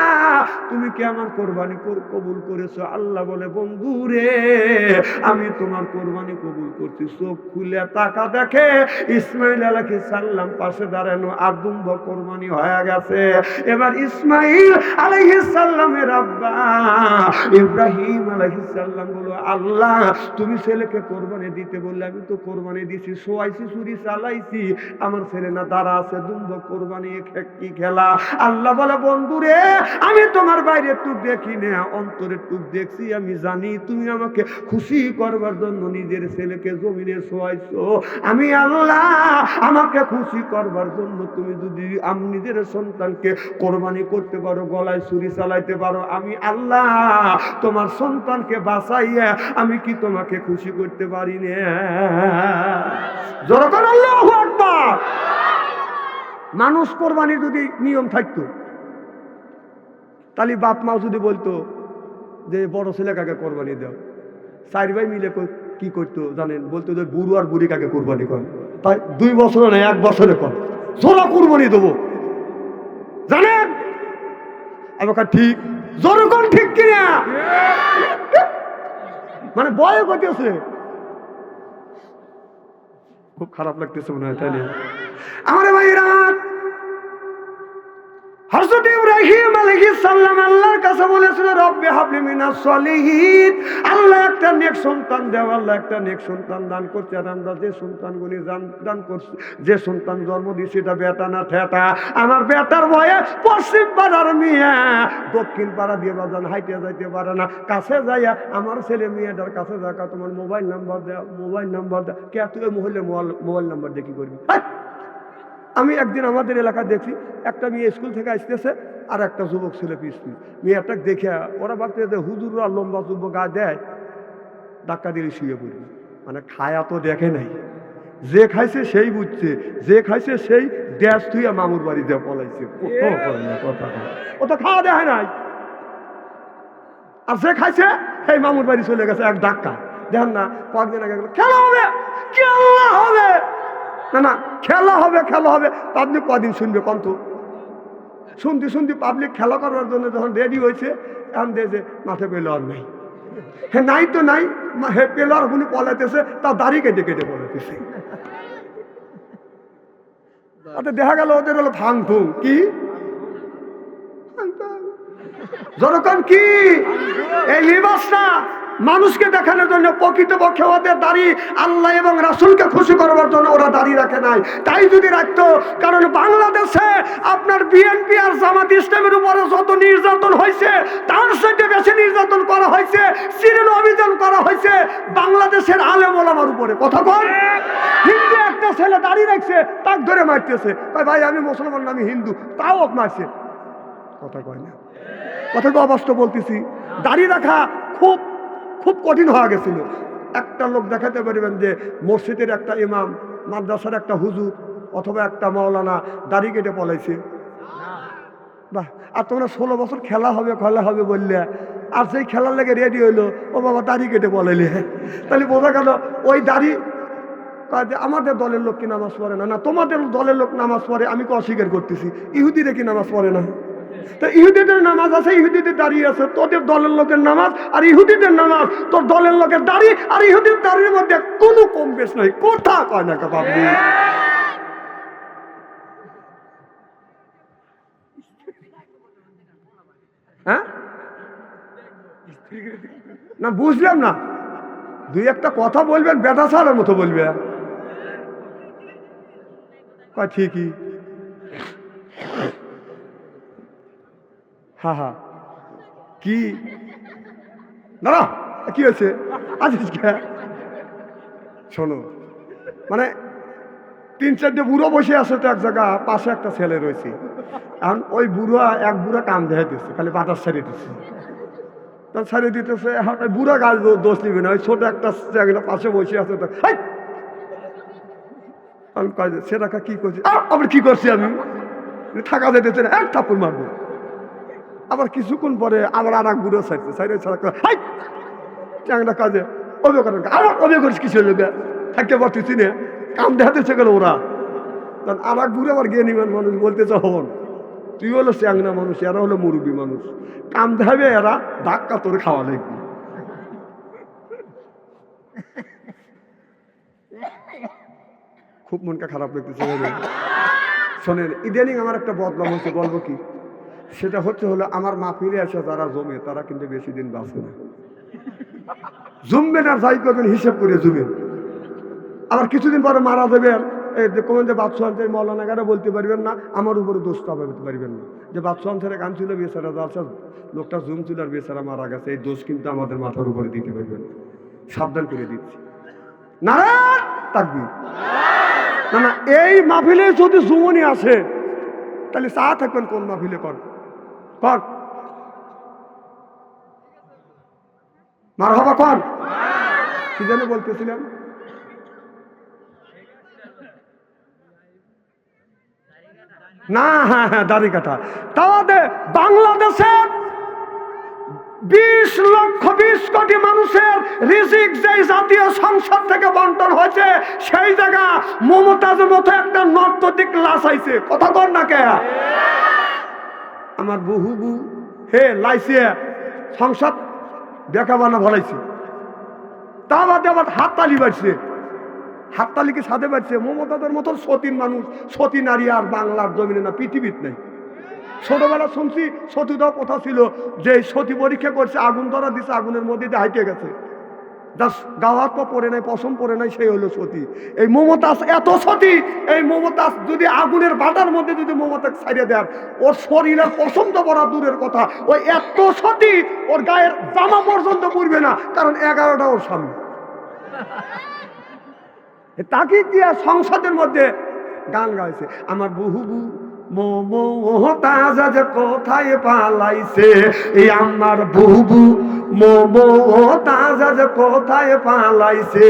তুমি কি আমার কোরবানি কবুল করেছো? আল্লাহ বলে, বন্ধু রে আমি তোমার কোরবানি কবুল করছি। চোখ খুলে তাকা দেখে ইসমাইল আলাইহিস সালাম পাশে দাঁড়ানো, আর দুম্বা কোরবানি হয়ে গেছে। এবার ইসমাইল আলাইহিস সালামের আব্বা ইব্রাহিম আলাইহিস সালাম বলো, আল্লাহ তুমি ছেলেকে কোরবানি দিতে বললে, আমি তো কোরবানি দিছি, শোয়াইছি, ছুরি চালাইছি, আমার ছেলে না দাঁড়া আছে, দুম্বা কোরবানি কি খেলা? আল্লাহ বলে, বন্ধুরে আমি তোমার বাইরে টুক দেখি না, অন্তরের টুক দেখছি। আমি জানি তুমি আমাকে খুশি করবার জন্য নিজের ছেলেকে জমিনে শোয়াইছো। আমি আল্লাহ আমাকে খুশি করবার জন্য তুমি যদি নিজের সন্তানকে কোরবানি করতে পারো, গলায় ছুরি চালাইতে পারো, আমি আল্লাহ তোমার সন্তানকে বাঁচাইয়া আমি কি তোমাকে খুশি করতে পারি না? যখন আল্লাহু আকবার। মানুষ কোরবানির যদি নিয়ম থাকতো, তাহলে বাপ মাও যদি বলতো যে বড় ছেলে কাকে কোরবানি দাও, 4 ভাই মিলে কি করতো জানেন? বলতো যে বুড়ো আর বুড়ি কাকে কোরবানি কর, তাই 2 বছরে না 1 বছরে কর, জোড়া কোরবানি দেবো, জানেন? আমি ঠিক জোরে কোন ঠিক কিনা? মানে বয়ে করতেছে, খুব খারাপ লাগতেছে মনে হয়, তাই না? আমার ভাইরা, হযরত ইব্রাহিম আলাইহিস সালাম আল্লাহর কাছে বলেছিল, রব্বি হাবলি মিনাস সলিহিন, আল্লাহ একটা নেক সন্তান দাও। আল্লাহ একটা নেক সন্তান দান করছে। আর আমরা যে সন্তানগুলি দান করছি, যে সন্তান জন্ম দিয়েছি, এটা বেটা না ঠেটা। আমার বেটার বয়স পশ্চিম পাড়ার মেয়ে, দক্ষিণ পাড়া দিয়ে বাজান হাইটে যাইতে পারে না, কাছে যাইয়া আমার ছেলে মেয়েটার কাছে যাকা তোমার মোবাইল নাম্বার দেও, মোবাইল নাম্বার দেও। কে তুই মহিলা মোবাইল নাম্বার দিয়ে কি করবি? আমি একদিন আমাদের এলাকায় দেখছি, একটা মেয়ে স্কুল থেকে আসতেছে, আর একটা যুবক ছেলে পিছু, মেয়েটা দেখে ওরা ভাবতে যে হুজুররা লম্বা যুবক গা দেয়, ধাক্কা দিলে শুয়ে পড়বে। মানে খায়া তো দেখে নাই, যে খাইছে সেই বুঝছে, যে খাইছে সেই গ্যাস থুইয়া মামুর বাড়ি দিয়ে পলাইছে। ও তো খাওয়া দেয় নাই, আর যে খাইছে সেই মামুর বাড়ি চলে গেছে এক ধাক্কা। দেখেন না, কয়েকদিন আগে খেলা হবে, খেলা হবে, না না খেলা হবে, খেলা হবে। আপনি কদিন শুনবে কন্ত? শুনতে শুনতে পাবলিক খেলা করার জন্য যখন রেডি হয়েছে এখন দেখে মাঠে পেলোয়ার নেই। হ্যাঁ নাই তো নাই, হে পেলোয়ার গুলি পলাইতেছে, তা দাড়ি কেটে কেটে পলাইতেছে। দেখা গেল ওদের হলো ভাং ভুং কি যখন কি এই লিবাসটা মানুষকে দেখানোর জন্য, প্রকৃতপক্ষে ওদের দাড়ি আল্লাহ এবং রাসূলকে খুশি করবার জন্য ওরা দাড়ি রাখে নাই। তাই যদি রাখতো, কারণ বাংলাদেশে আপনার বিএনপি আর জামাত ইসলামের উপরে যত নির্যাতন হয়েছে তার সাথে বেশি নির্যাতন করা হয়েছে, সিরিয়াল অভিযান করা হয়েছে বাংলাদেশের আলেম ওলামার উপরে। কথা কন, হিন্দু একটা ছেলে দাড়ি রাখছে, তাক ধরে মারতেছে, ভাই আমি মুসলমান আমি হিন্দু, তাও মারছে। কথা কয় না, কথা তো অবাস্তব বলতেছি। দাড়ি রাখা খুব খুব কঠিন হয়ে গেছিল। একটা লোক দেখাতে পারবেন যে মসজিদের একটা ইমাম, মাদ্রাসার একটা হুজুর অথবা একটা মাওলানা দাড়ি কেটে পলাইছে? বাহ। আর তোমরা 16 বছর খেলা হবে বললে, আর সেই খেলার লেগে রেডি হইলো, ও বাবা দাড়ি কেটে পলাইলে। তাহলে বোঝা গেল ওই দাড়ি আমাদের দলের লোক কি নামাজ পড়ে না? না, তোমাদের দলের লোক নামাজ পড়ে, আমি তো অস্বীকার করতেছি। ইহুদিরা কি নামাজ পড়ে না? তো ইহুদিদের নামাজ আছে, ইহুদিদের দাঁড়িয়ে আছে, তোদের দলের লোকের নামাজ আর ইহুদিদের নামাজ, তোর দলের লোকের দাড়ি আর ইহুদির দাড়ির মধ্যে কোনো কম বেশ নাই। কোথা কয় না পাবলি? হ্যাঁ না, বুঝলাম না। দুই একটা কথা বলবেন, বেটা ছাড়ার মতো বলবে। ঠিকই। হা হা কি দাঁড়া, কি হয়েছে? আচ্ছা শোনো, মানে 3-4টে বুড়ো বসে আছে তো এক জায়গা, পাশে একটা ছেলে রয়েছে। এখন ওই এক বুড়া কাম দেখা দিচ্ছে, খালি বাতাস ছাড়িয়ে দিচ্ছে, তার ছাড়িয়ে দিতেছে। এখন ওই বুড়া গাছ দোষ নিবে না, ওই ছোট একটা পাশে বসে আছে তো সেটা কি করছে, আবার কি করছি আমি, থাকা যেতেছে না, এক থাপ্পড় মারবো। আবার কিছুক্ষণ পরে আবার আর এক বুড়ো ছাড়ছে, চ্যাংরা কাজে অভিযোগ করেন, আবার অভিযোগ করিস কিছু লোক থাকতে পারতেছি না, কাম দেখাতেছে গেল ওরা। তখন আর এক বুড়ো আবার জ্ঞানীমান মানুষ বলতেছে, হন তুই হলো চ্যাংরা মানুষ, এরা হলো মুরব্বী মানুষ, কাম দেখাবে এরা, ধাক্কা তোর খাওয়া লাগবে। খুব মনটা খারাপ লাগতেছে। শোনেন, ইদানিং আমার একটা বদনাম হচ্ছে, বলবো কি, সেটা হলো আমার মাহফিলে আসে যারা জমে তারা কিন্তু বেশি দিন বাঁচে না। জমবেন আর যাই করবেন হিসেব করে জমবেন, আবার কিছুদিন পরে মারা যাবেন। কোন যে বাদশাহ মৌলানাগারে বলতে পারবেন না, আমার উপরে দোষ চাপাতে পারবেন না যে বাদশাহ গান ছিল বেচারা, লোকটা জুম ছিল আর বেচারা মারা গেছে, এই দোষ কিন্তু আমাদের মাথার উপরে দিতে পারবেন না। সাবধান করে দিচ্ছি। নারায়ণ তাকবীর। না না, এই মাহফিলে যদি জুমনি আসে তাহলে চা থাকবেন কোন মাহফিলে? কর মারহাবা কর। কি যেন বলতেছিলাম? না, হ্যাঁ দাড়ি কাটা। তাহলে বাংলাদেশের 20 কোটি মানুষের রিজিক যেই জাতীয় সংসদ থেকে বন্টন হয়েছে, সেই জায়গা মমতাজের মতো একটা নর্তদিক লাশ আইছে। কথা কর না কে? আমার বহু হে লাইছে সংসদ দেখাবানা ভরাইছে, তা বাদে আবার হাততালি বাড়ছে। হাততালি কি সাথে বাড়ছে? মমতাদের মতো সতীন মানুষ, সতী নারী আর বাংলার জমিনে না, পৃথিবীত নেই। ছোটবেলা শুনছি সতীদাও কথা ছিল যে সতী পরীক্ষা করছে, আগুন ধরা দিছে, আগুনের মধ্যে দিয়ে হাইটে গেছে, গাওয়াত পা পড়ে নাই, পশম পড়ে নাই, সেই হলো সতী। এই মমতাজ এত সতী, এই মমতাজ যদি আগুনের বাটার মধ্যে যদি মমতাজ ছাড়িয়ে দেয়, ওর শরীরের পশম তো পড়া দূরের কথা, ওই এত সতী ওর গায়ের জামা পর্যন্ত পড়বে না, কারণ 11টা ওর সামনে। তাকে দিয়ে সংসদের মধ্যে গান গাইছে, আমার বহু মমতাজ কোথায় পালাইছে, এই আমার বহু মমতাজ কোথায় পালাইছে,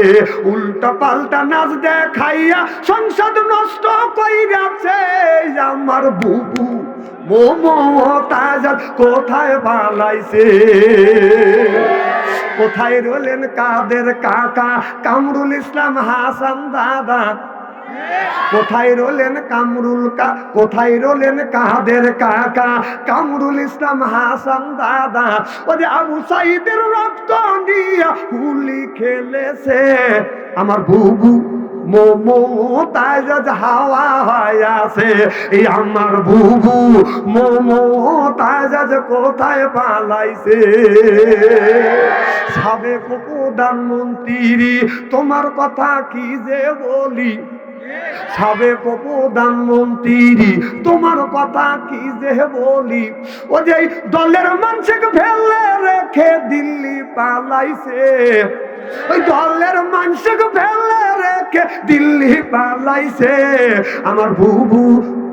উল্টা পাল্টা নাচ দেখাইয়া সংসদ নষ্ট কইরাছে, আমার বহু মমতাজ কোথায় পালাইছে। কোথায় রইলেন কাদের কাকা, কামরুল ইসলাম হাসান দাদা, কোথায় রলেন কামরুল কোথায় রলেন কাদের কাকা কামরুল ইসলাম হাসান দাদা ওরে আবু সাইদের রক্ত নিয়ে হুলি খেলেছে আমার বুবু মমতাজ হাওয়া হয়ে আছে এই আমার বুবু মমতাজ কোথায় পালাইছে সাবেক প্রধানমন্ত্রী তোমার কথা কি যে বলি সাবেক প্রধানমন্ত্রী তোমার কথা কি যে বলি ও যে দলের মানুষকে ফেলে রেখে দিল্লি পালাইছে ওই দলের মানুষকে ফেলে রেখে দিল্লি পালাইছে আমার বুবু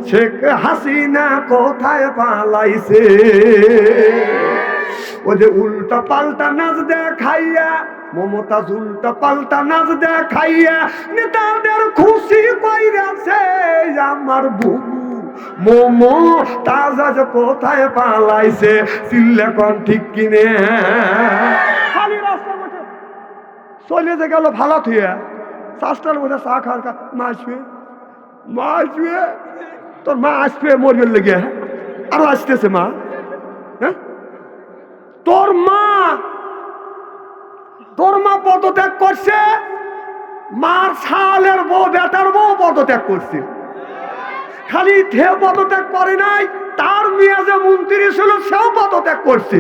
শেখ হাসিনা কোথায় পালাইছে ও যে উল্টা পাল্টা নাচ দেখাইয়া মমতাজ উল্টা পাল্টা নাচ দেখাইয়া নেতাদের খুশি কইরাছে আমার বুবু মমতাজ কোথায় পালাইছে চিল্লা কোন ঠিক কিনে খালি রাস্তার মধ্যে চলে যে গেল ভালো থুয়া চাষটার মধ্যে চা খাওয়ার মা আসবে তোর মা আসবে মরবের লেগে আরো আসতেছে মা হ্যাঁ তোর মা পদত্যাগ করছে মার ছালের বউ বেটার বউ পদত্যাগ করছে খালি থে পদত্যাগ করে নাই তার মেয়ে যে মন্ত্রী ছিল সেও পদত্যাগ করছে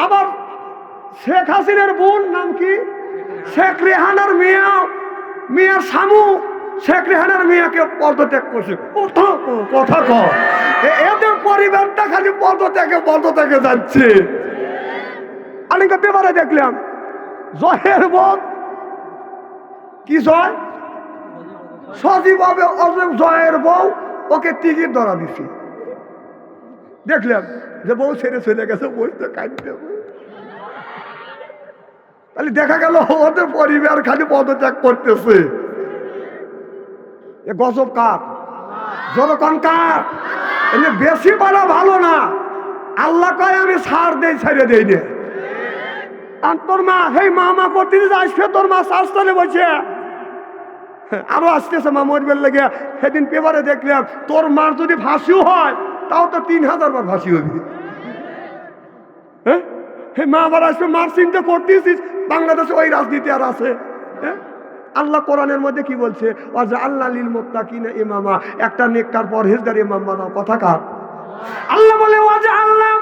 আবার শেখ হাসিনার বোন নাম কি শেখ রেহানার মেয়ের শামু শেখ রেহানার মেয়েকে পদত্যাগ করছে কথা কর এদের পরিবারটা খালি পদত্যাগে যাচ্ছে আমি পেপারে দেখলাম জয়ের বোন কি জয় সজীব জয়ের বউ ওকে টিকিট ধরা দিছি দেখলাম যে বউ ছেড়ে চলে গেছে বসতে কাঁদতে তাহলে দেখা গেল ওদের পরিবার খালি পদত্যাগ করতেছে এ গজব কার জনগণ কার এমনি বেশি বলা ভালো না আল্লাহ কয় আমি ছাড় দেই ছেড়ে দেই না আর তোর মা হেই মা করতে আসবে তোর মা শাস্তালে বসে আরো আসতেছে মা মরবের লেগে সেদিন পেপারে দেখলাম তোর মার যদি ফাঁসিও হয় তাও তো 3000 বার ফাঁসি হবি হ্যাঁ মা আবার আসবে মার চিন্তা করতেছিস বাংলাদেশে ওই রাজনীতি আর আছে হ্যাঁ আল্লাহ কোরআনের মধ্যে কি বলছে আল্লাহ লিল মুত্তাকিনা ইমামা একটা নেককার পরহেজগার ইমাম বানাও কথা কার আল্লাহ বলে আল্লাহ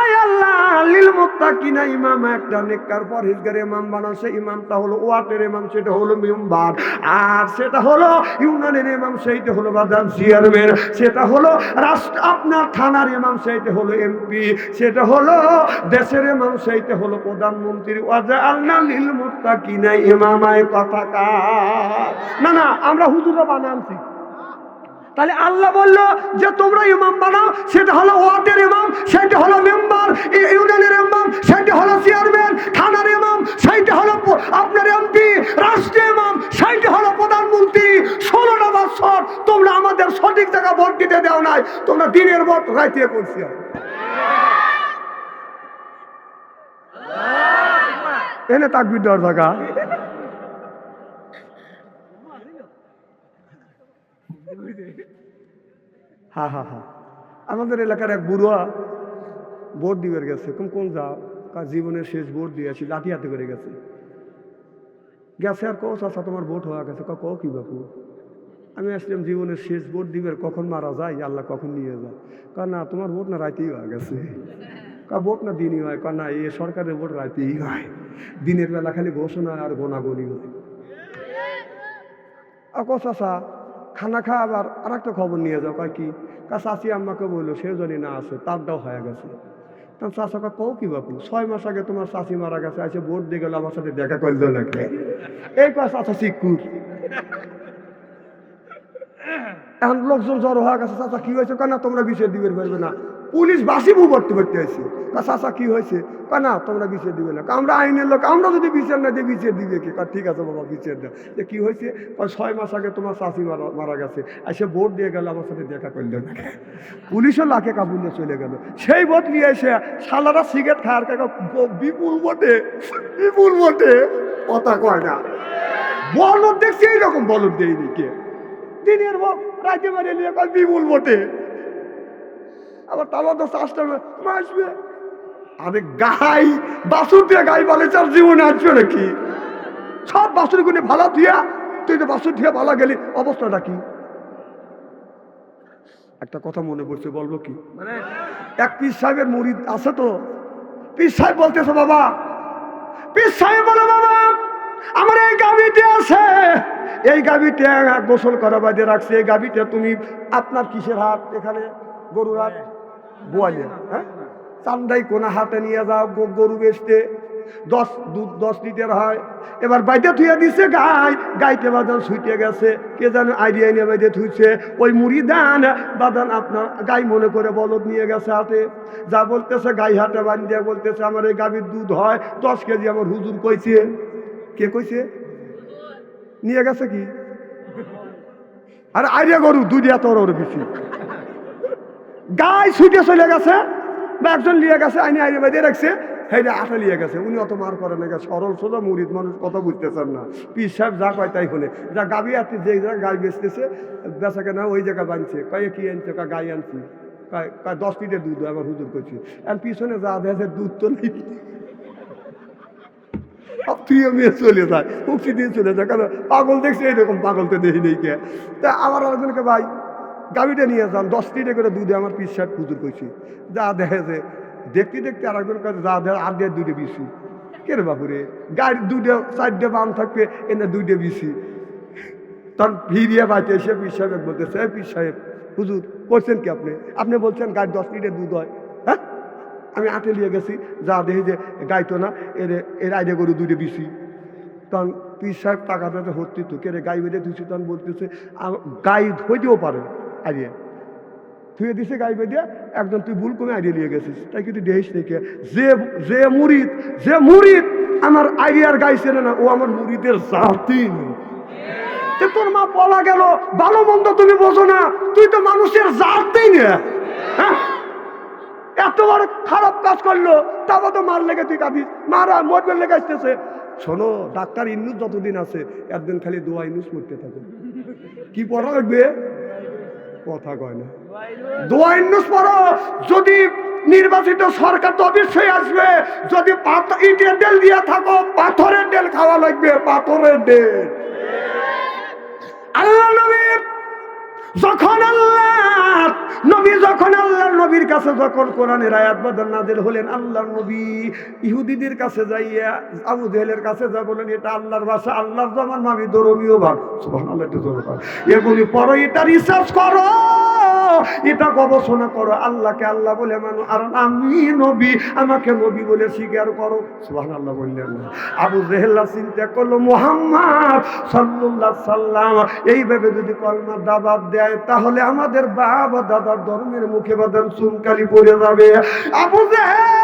আয় আল্লাহ লিল মুত্তাকিনা ইমামা একটা নেককার পরহেজগার ইমাম বানাও সেই ইমামটা হলো ওয়ার্ডের ইমাম সেটা হলো মেম্বার আর সেটা হলো ইউনিয়নের ইমাম সেইটা হলো বাজার চেয়ারম্যান সেটা হলো রাষ্ট্র আপনার থানার ইমাম সেইটা হলো এমপি সেটা হলো দেশের ইমাম সেইটা হলো প্রধানমন্ত্রী আল্লাহ লিল মুত্তাকিনা ইমামায় কথা কার না আমরা হুজুররা বানানছি তাহলে আল্লাহ বললো যে তোমরা ইমাম বানাও সেটা হলো ওয়ার্ডের ইমাম সেটা হলো মেম্বার ইউনিয়নের ইমাম সেটা হলো চেয়ারম্যান থানার ইমাম সেইটা হলো আপনার এমপি রাষ্ট্রীয় ইমাম সেইটা হলো প্রধানমন্ত্রী 16টা বছর তোমরা আমাদের সঠিক জায়গা ভোট দিতে দেও নাই তোমরা দিনের ভোট রাইতে করছি এনে তাকবীর দেওয়ার জায়গা হা আমাদের এলাকার এক বুড়া ভোট দিবে গেছে কোন যাও জীবনের শেষ ভোট দিয়েছি লাঠি হাতে করে গেছে আর কো চাচা তোমার ভোট হয়ে গেছে কি বাপু আমি আসলাম জীবনের শেষ ভোট দিবে কখন মারা যায় আল্লাহ কখন নিয়ে যায় না তোমার ভোট না রাইতেই হয়ে গেছে ভোট না দিনই হয় না এই সরকারের ভোট রাইতেই হয় দিনের বেলা খালি ঘোষণা আর গোনাগনি হয় চাচা খানা খা আবার আর একটা খবর নিয়ে যাও কি চাচি আম্মাকে বললো সে যদি না আসে তারটাও হয়ে গেছে তখন চাচাকে কও কি বাপু 6 মাস আগে তোমার চাচি মারা গেছে এসে ভোট দিয়ে গেল আমার সাথে দেখা করল নাকি এই কয় চাচা শিক্ষুর এখন লোকজন জড়ো হয়ে গেছে চাচা কি হয়েছে না তোমরা বিষয় দিবে পারবে না পুলিশ বাসিবু ভর্তি করতে আসছে চাচা কি হয়েছে না তোমরা বিচার দিবে না আমরা আইনের লোক আমরা যদি বিচার না দিয়ে বিচার দিবে কি ঠিক আছে বাবা বিচার দেয় যে কি হয়েছে 6 মাস আগে তোমার চাচি মারা গেছে এসে ভোট দিয়ে গেল আমার সাথে দেখা করল না পুলিশও লাখে কাবুলে চলে গেল সেই ভোট নিয়ে এসে শালারা সিগারেট খাওয়ার বিপুল ভোটে কথা কয় না বলদ দেখছি এইরকম বলদ দেয়নি কে দিনের রাইতে মারে নিয়ে কল বিপুল বটে আবার তাহলে তো চাষটা আসবে আরে গাই বাছুর দিয়ে গাই বলে চার জীবনে আসবে নাকি সব বাছুর গুলি ভালো দিয়া তুই তো বাছুর দিয়ে ভালো গেলি অবস্থাটা কি একটা কথা মনে পড়ছে বলবো কি মানে এক পীর সাহেবের মুরিদ আছে তো পীর সাহেব বলতেছে বাবা পীর সাহেব বলে বাবা আমার এই গাভীটি আছে এই গাভীটা গোসল করা বাদে রাখছে এই গাভীটা তুমি আপনার কিসের হাট এখানে গরুর হাট বোয়ালে হ্যাঁ চান্দাই কোনা হাটে নিয়ে যাও গরু বেচতে 10 লিটার হয় এবার বাইতে থুয়ে দিছে গাইতে বাদান ছুটে গেছে কে জানে আইডিয়া নিয়ে বাইতে থুইছে ওই মুড়ি দান বাদান আপনার গাই মনে করে বলদ নিয়ে গেছে হাটে যা বলতেছে গাই হাটে বান্ধিয়া বলতেছে আমার এই গাভীর দুধ হয় 10 কেজি আমার হুজুর কইছে কে কইছে নিয়ে গেছে কি আর আইডিয়া গরু দুইটা তোর বেশি গাই ছুটে চলে গেছে বা একজন লিয়ে গেছে আইনি আইনে বাইরে রাখছে হেঁটে আটা লিয়ে গেছে উনি অত মার করে না সরল সোজা মুরিদ মানুষ কথা বুঝতেছেন না পীর সাহেব যা কয় তাই হলে যা গাবি আর যে জায়গায় গাই বেচতেছে বেচা কেনা ওই জায়গায় বানছে কয়ে কি আনছে গাই আনছি 10 লিটার দুধ আমার হুজুর করছি আর পিছনে যা দেখে দুধ তো নেই তুই মেয়ে চলে যায় মুক্তি দিয়ে চলে যায় কারণ পাগল দেখছে এইরকম পাগল তো দেখি নেই কে তা আবার আরেকজনকে ভাই গাভীটা নিয়ে যান 10 লিটার করে দুধে আমার পীর সাহেব হুজুর করছি যা দেখে যে দেখতে দেখতে আরেকজন কাছে যা দেয় আর দেয় 2টা বেশি কে রে বাপুরে গাড়ি 2টা 4টে বাম থাকবে এনে 2টা বেশি তখন ভিড়িয়ে বাঁচে এসে পীর সাহেব বলতেছে পীর সাহেব হুজুর করছেন কি আপনি বলছেন গাড়ি 10 লিটার দুধ হয় হ্যাঁ আমি আটে নিয়ে গেছি যা দেখি যে গাইতো না এর আইডিয়া গরু 2টা বেশি তখন পীর সাহেব টাকাটা হত্যি তো কে রে গাই বেঁধে ধুইছি তখন বলতেছে গাই হইতেও পারে আইডিয়া থুয়ে দিছে গাই বেঁধে একজন তুই ভুল করে আইডিয়া নিয়ে গেছিস তাই কিন্তু দেখিস দেখে যে মুরিদ আমার আইডিয়ার গাই চেনে না ও আমার মুরিদের জাতি তোর মা বলা গেল ভালো মন্দ তুমি বোঝো না তুই তো মানুষের জাতই না হ্যাঁ এত বড় খারাপ কাজ করলো তারপর তো মার লেগে তুই কাঁদিস মারা মরবের লেগে আসতেছে শোনো ডাক্তার ইন্নুস যতদিন আছে একদিন খালি দোয়া ইন্নুস করতে থাকে কি পড়া লাগবে কথা কয় না দোয়া ইন্নুস পড়ো যদি নির্বাচিত সরকার তো অবশ্যই আসবে যদি ইটের ডেল দিয়ে থাকো পাথরের ডেল খাওয়া লাগবে পাথরের ডেল আল্লাহ নবী যখন আল্লাহর নবীর কাছে যখন কোরআনের আয়াত বদল নাযিল হলেন আল্লাহর নবী ইহুদিদের কাছে যাইয়া আবু জেহেলের কাছে যা বলেন এটা আল্লাহর ভাষা আল্লাহর জমান আমি ধর্মীয় ভাব সুবহানাল্লাহ একটু জোরে বলো এগুলি পড়ো এটা রিসার্চ করো এটা গবেষণা করো আল্লাহকে আল্লাহ বলে মানো আর আমি নবী আমাকে নবী বলে স্বীকার করো সুবহানাল্লাহ বললেন আবু জেহেল চিন্তা করলো মুহাম্মদ সাল্লাল্লাহু আলাইহি সাল্লাম এইভাবে যদি কলমার দাওয়াত দেয় তাহলে আমাদের বাবা দাদার ধর্মের মুখে বাদান চুনকালি পড়ে যাবে আবু জেহেল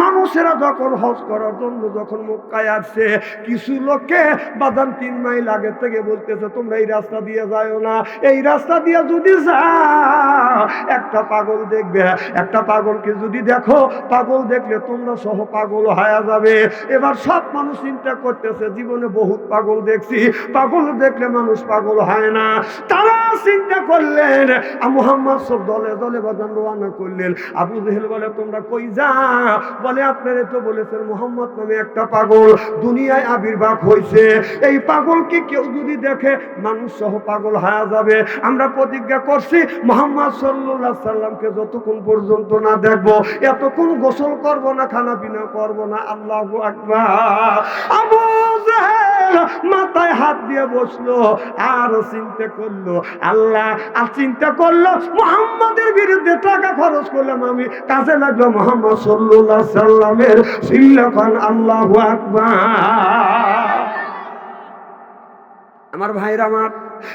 মানুষেরা যখন হজ করার জন্য যখন মক্কায় আসছে কিছু লোককে বাদাম 3 মাইল আগে থেকে বলতেছে তোমরা এই রাস্তা দিয়ে যাও না এই রাস্তা দিয়ে যদি যাও একটা পাগল দেখবে একটা পাগলকে যদি দেখো পাগল দেখলে তোমরা সহ পাগল হয়ে যাবে এবার সব মানুষ চিন্তা করতেছে জীবনে বহুত পাগল দেখছি পাগল দেখলে মানুষ পাগল হয় না তারা চিন্তা করলেন মুহাম্মদ সব দলে দলে বাদাম রওনা করলেন আবু জেহেল বলে তোমরা কই যাও বলে আপনারা তো বলেছেন মুহাম্মদ নামে একটা পাগল দুনিয়ায় আবির্ভাব হয়েছে এই পাগলকে কেউ যদি দেখে মানুষ সহ পাগল হয়ে যাবে আমরা প্রতিজ্ঞা করছি মুহাম্মদ সাল্লাল্লাহু আলাইহি সাল্লামকে যতক্ষণ পর্যন্ত না দেখব এতক্ষণ গোসল করব না খানা পিনা করব না আল্লাহু আকবার আবু জেহেল মাথায় হাত দিয়ে বসলো আর চিন্তা করলো আল্লাহ আর চিন্তা করলো মুহাম্মাদের বিরুদ্ধে টাকা খরচ করলাম আমি কাজে লাগলো মুহাম্মদ সাল্লাল্লাহু আলাইহি সাল্লামের সিল্লাখান আল্লাহু আকবার আমার ভাইরা আমার,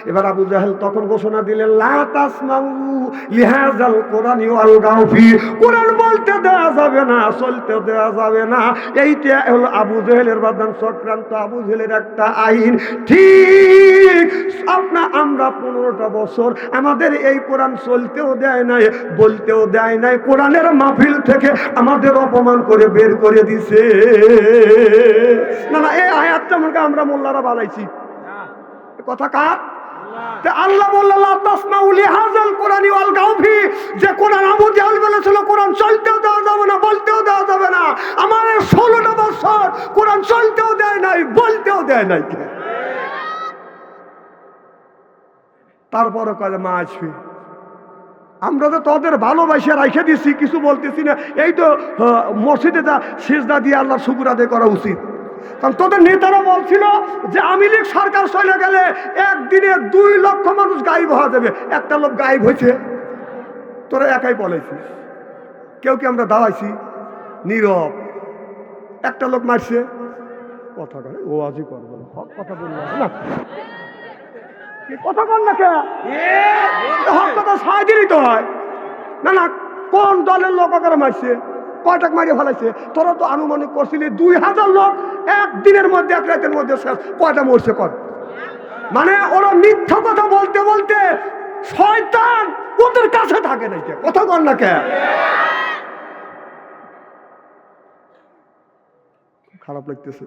এবার আবু জাহেল তখন ঘোষণা দিলেন, লা তাসমাউ লিহাযাল কোরআনি ওয়ালগাউ ফি, কোরআন বলতে দেওয়া যাবে না, চলতে দেওয়া যাবে না। এইটা হলো আবু জাহেলের বাদান চক্রান্ত, আবু জাহেলের একটা আইন। ঠিক আমরা 15টা বছর আমাদের এই কোরআন চলতেও দেয় নাই, বলতেও দেয় নাই, কোরআনের মাহফিল থেকে আমাদের অপমান করে বের করে দিছে। না না, এই আয়াতটা মনে আমরা মোল্লারা বানাইছি, কথা কার? আল্লাহ বললেন লা তাসমাউ লিহাযাল কোরআনি ওয়ালগাউ ফি, যে কোরআন আবু জাহেল বলেছিল কোরআন চলতেও দেওয়া যাবে না, বলতেও দেওয়া যাবে না, আমার 16টা বছর কোরআন চলতেও দেয় নাই, বলতেও দেয় নাই। তারপরে কয় মা আসবে, আমরা তো তোদের ভালোবাসা রাখে দিছি, কিছু বলতেছি না। এই তো মসজিদে যা সিজদা দিয়ে আল্লাহর শুকর আদায় করা উচিত। কারণ তোদের নেতারা বলছিল যে আওয়ামী লীগ সরকার চলে গেলে একদিনে 2 লক্ষ মানুষ গায়েব হওয়া যাবে। একটা লোক গায়েব হয়েছে, তোরা একাই বলেছিস। কেউ কি আমরা দাঁড়াইছি? নীরব। একটা লোক মারছে, কথা করে ও আজই করবো না, কথা বলবো না, কথা বল না, কে হক কথা সাহায্যই তো হয় না। না, কোন দলের লোক ওকে মারছে, কয়টাক মারিয়ে ফেলাইছে? তোরা তো আনুমানিক করছিলি 2000 লোক একদিনের মধ্যে, এক রাতের মধ্যে শেষ। কয়টা মরছে কর? মানে ওরা মিথ্যা কথা বলতে বলতে শয়তান ওদের কাছে থাকে না। কথা বল না, কে খারাপ লাগতেছে?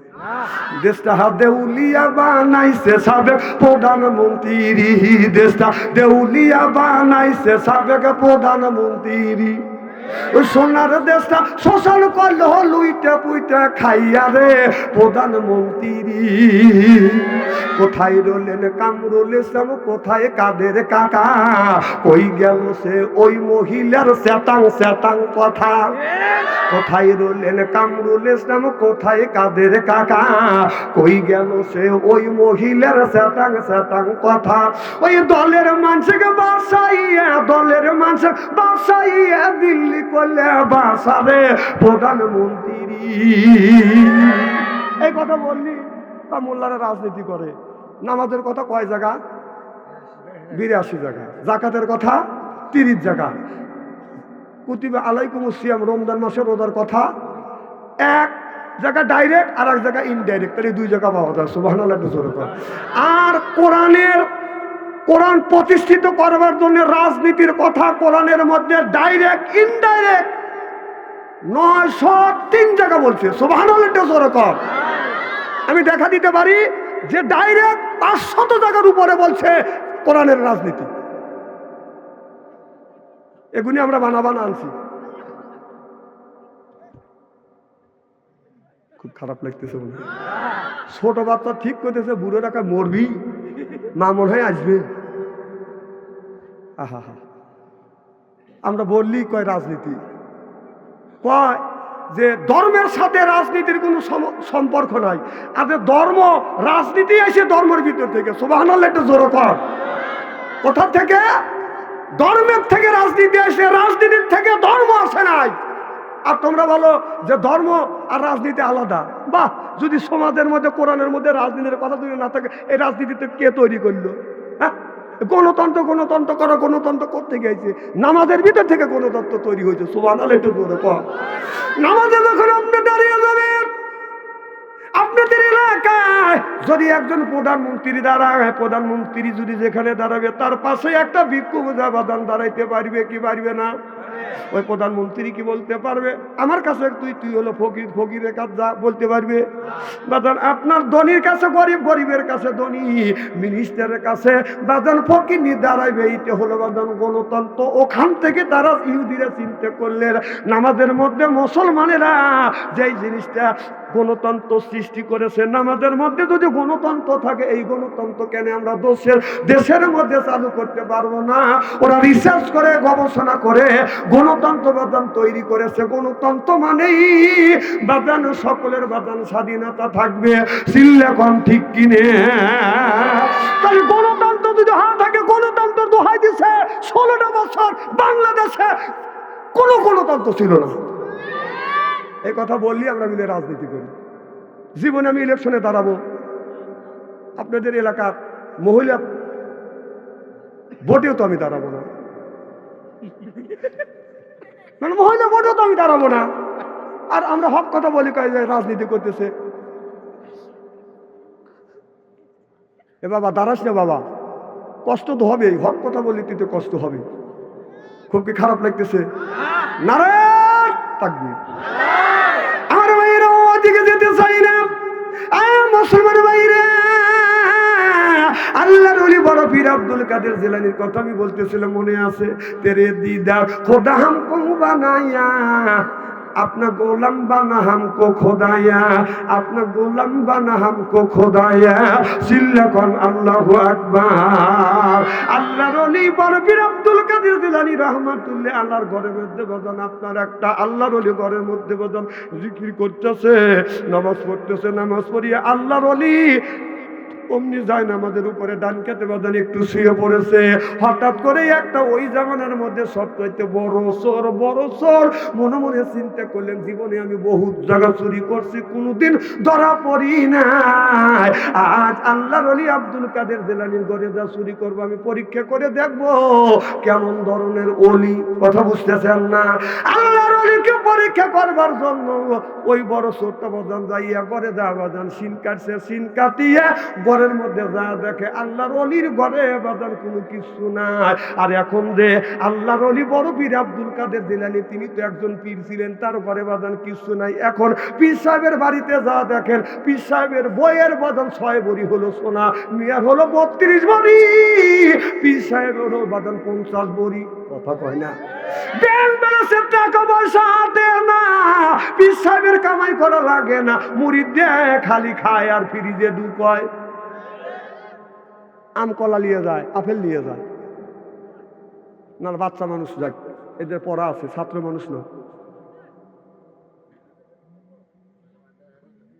দেশটা দেউলিয়া বানাইছে সাবেক প্রধানমন্ত্রী, দেশটা দেউলিয়া বানাইছে সাবেক প্রধানমন্ত্রী। ওই সোনার দেশটা শোষণ করলে লুইটা পুইটা খাইয়া রে প্রধানমন্ত্রী। কোথায় রলেন কামরুল ইসলাম, কোথায় কাদের কাকা, কই গেল সে ওই মহিলার শ্যাতাং শ্যাতাং কথা? কোথায় রলেন কামরুল ইসলাম, কোথায় কাদের কাকা, কই গেল সে ওই মহিলার শ্যাতাং শ্যাতাং কথা? ওই দলের মানুষকে বাসাইয়া, দলের মানুষ বাসাইয়া দিল্লি করলে বাসাবে প্রধানমন্ত্রী। এই কথা বললি তা মোল্লারা রাজনীতি করে। নামাজের কথা কয় জায়গা? 82 জায়গা। জাকাতের কথা 30 জায়গা। কুতিবা আলাইকুমুস সিয়াম, রমজান মাসের রোজার কথা এক জায়গা ডাইরেক্ট, আর এক জায়গা ইনডাইরেক্ট, তাহলে 2 জায়গা পাওয়া যায়। সুবহানাল্লাহ। আর কোরআন প্রতিষ্ঠিত করবার জন্য রাজনীতির কথা কোরআনের মধ্যে ডাইরেক্ট ইনডাইরেক্ট 903 জায়গা বলছে। সুবহানাল্লাহ। আমি দেখা দিতে পারি যে ডাইরেক্ট 500 জায়গার উপরে বলছে কোরআনের রাজনীতি। এগুলি আমরা বানাবানা আনছি। খুব খারাপ লাগতেছে। ছোট বাচ্চা ঠিক করতেছে, বুড়ো টাকা মরবি, মা মনে হয় আসবে। আহা, আমরা বললি কয় রাজনীতি, কয় যে ধর্মের সাথে রাজনীতির কোনো সম্পর্ক নাই। আর ধর্ম রাজনীতি এসে ধর্মের ভিতর থেকে। সুবহানাল্লাহ, একটু জোরে কর। কোথা থেকে? ধর্মের থেকে রাজনীতি আসে, রাজনীতির থেকে ধর্ম আসে নাই। আর তোমরা বলো যে ধর্ম আর রাজনীতি আলাদা। বাহ, যদি সমাজের মধ্যে কোরআনের মধ্যে রাজনীতির কথা যদি না থাকে, এই রাজনীতিতে কে তৈরি করলো? হ্যাঁ, গণতন্ত্র গণতন্ত্র করা, গণতন্ত্র করতে গেছে, নামাজের ভিতর থেকে গণতন্ত্র তৈরি হয়েছে। সুবহানাল্লাহ, একটু জোরে কর। নামাজে যখন আপনি দাঁড়িয়ে যাবেন, আপনাদের এলাকায় যদি একজন প্রধানমন্ত্রী দাঁড়ায়, প্রধানমন্ত্রী যদি যেখানে দাঁড়াবে তার পাশে একটা ভিক্ষু বাদান দাঁড়াইতে পারবে কি পারবে না? ওই প্রধানমন্ত্রী কি বলতে পারবে আমার কাছে তুই হলো ফকির, ফকিরের কাছে যা বলতে পারবে? বাদান আপনার ধনীর কাছে গরিব, গরিবের কাছে ধনী, মিনিস্টারের কাছে বাদান ফকির নিয়ে দাঁড়াইবে। এইটা হলো বাদান গণতন্ত্র। ওখান থেকে তারা ইহুদিরা চিন্তা করলেন নামাজের মধ্যে মুসলমানেরা যেই জিনিসটা গণতন্ত্র সৃষ্টি করেছে, নামাজের মধ্যে যদি গণতন্ত্র থাকে, এই গণতন্ত্র কেন আমরা দেশের মধ্যে চালু করতে পারবো না? ওরা রিসার্চ করে, গবেষণা করে গণতন্ত্র বাদান তৈরি করেছে। গণতন্ত্র মানেই বাদান সকলের বাদান স্বাধীনতা থাকবে। সিল্লেকন ঠিক কিনে? তাহলে গণতন্ত্র যদি হা থাকে, গণতন্ত্র দোহাই দিছে 16টা বছর বাংলাদেশে কোনো গণতন্ত্র ছিল না। এই কথা বললি আমরা মিলে রাজনীতি করি। জীবনে আমি ইলেকশনে দাঁড়াবো, আপনাদের এলাকার মহিলা ভোটেও তো আমি দাঁড়াবো না, মানে মহিলা ভোটেও তো আমি দাঁড়াবো না। আর আমরা হক কথা বলি রাজনীতি করতেছে। এ বাবা দাঁড়াস না বাবা, কষ্ট তো হবেই, হক কথা বলি তো কষ্ট হবে। খুব কি খারাপ লাগতেছে? নারায়ণ তাকবীর। আমার ভাইয়েরা ওদিকে যেতে চাই না। মুসলমান ভাইরা, আল্লাহর ওলি বড় পীর আব্দুল কাদের জিলানীর কথা আমি বলতেছিলাম, মনে আছে? তেরে দিদার খোদা হামকো বানায়া, अपना गोलम बना हमको खुदाया, अपना गोलम बना हमको खुदाया, सिल्लकन अल्लाहु আকবার। আল্লাহর ওলি বড় পীর আব্দুল কাদের জিলানী রাহমাতুল্লাহ আল্লাহর ঘরের মধ্যে বলেন, আপনার একটা আল্লাহর ওলি ঘরের মধ্যে বলেন জিকির করতেছে, নামাজ পড়তেছে, নামাজ পড়িয়ে আল্লাহর ওলি অমনি যায় নামাজের উপরে ডান কাতে বাদান একটু শুয়ে পড়েছে। হঠাৎ করে একটা ওই জামানার মধ্যে সবচাইতে বড় চোর মনে মনে চিন্তা করলেন, জীবনে আমি বহুত জায়গা চুরি করছি, কোনোদিন ধরা পড়ি নাই। আজ আল্লাহর ওলি আব্দুল কাদের জিলানীর ঘরে যা চুরি করবো, আমি পরীক্ষা করে দেখবো কেমন ধরনের ওলি। কথা বুঝতেছেন না? আল্লাহর ওলিকে পরীক্ষা করবার জন্য ওই বড় চোরটা বাজান যাইয়া ঘরে যা বাজান সিন কাটছে, সিন কাটিয়ে ঘরের মধ্যে যা দেখে আল্লাহর ওলির ঘরে বাজার কোনো কিছু নাই। আর এখন যে আল্লাহর ওলি বড় পীর আব্দুল কাদের জিলানী, তিনি তো একজন পীর ছিলেন, তার ঘরে বাজান কিছু নাই। এখন পীর সাহেবের বাড়িতে যা দেখেন, পীর সাহেবের বইয়ের বাজান 6 ভরি হলো সোনা, মিয়ার হলো 32 ভরি, পীর সাহেব হলো বাজান 50 ভরি। কথা কয় না? টাকা পয়সা দেয় না, পীর সাহেবের কামাই করা লাগে না, মুরিদ দেয় খালি খায় আর ফ্রিজে ঢুকায়। আম কলা নিয়ে যায়, আপেল নিয়ে যায় না, বাচ্চা মানুষ যায়, এদের পড়া আছে, ছাত্র মানুষ না।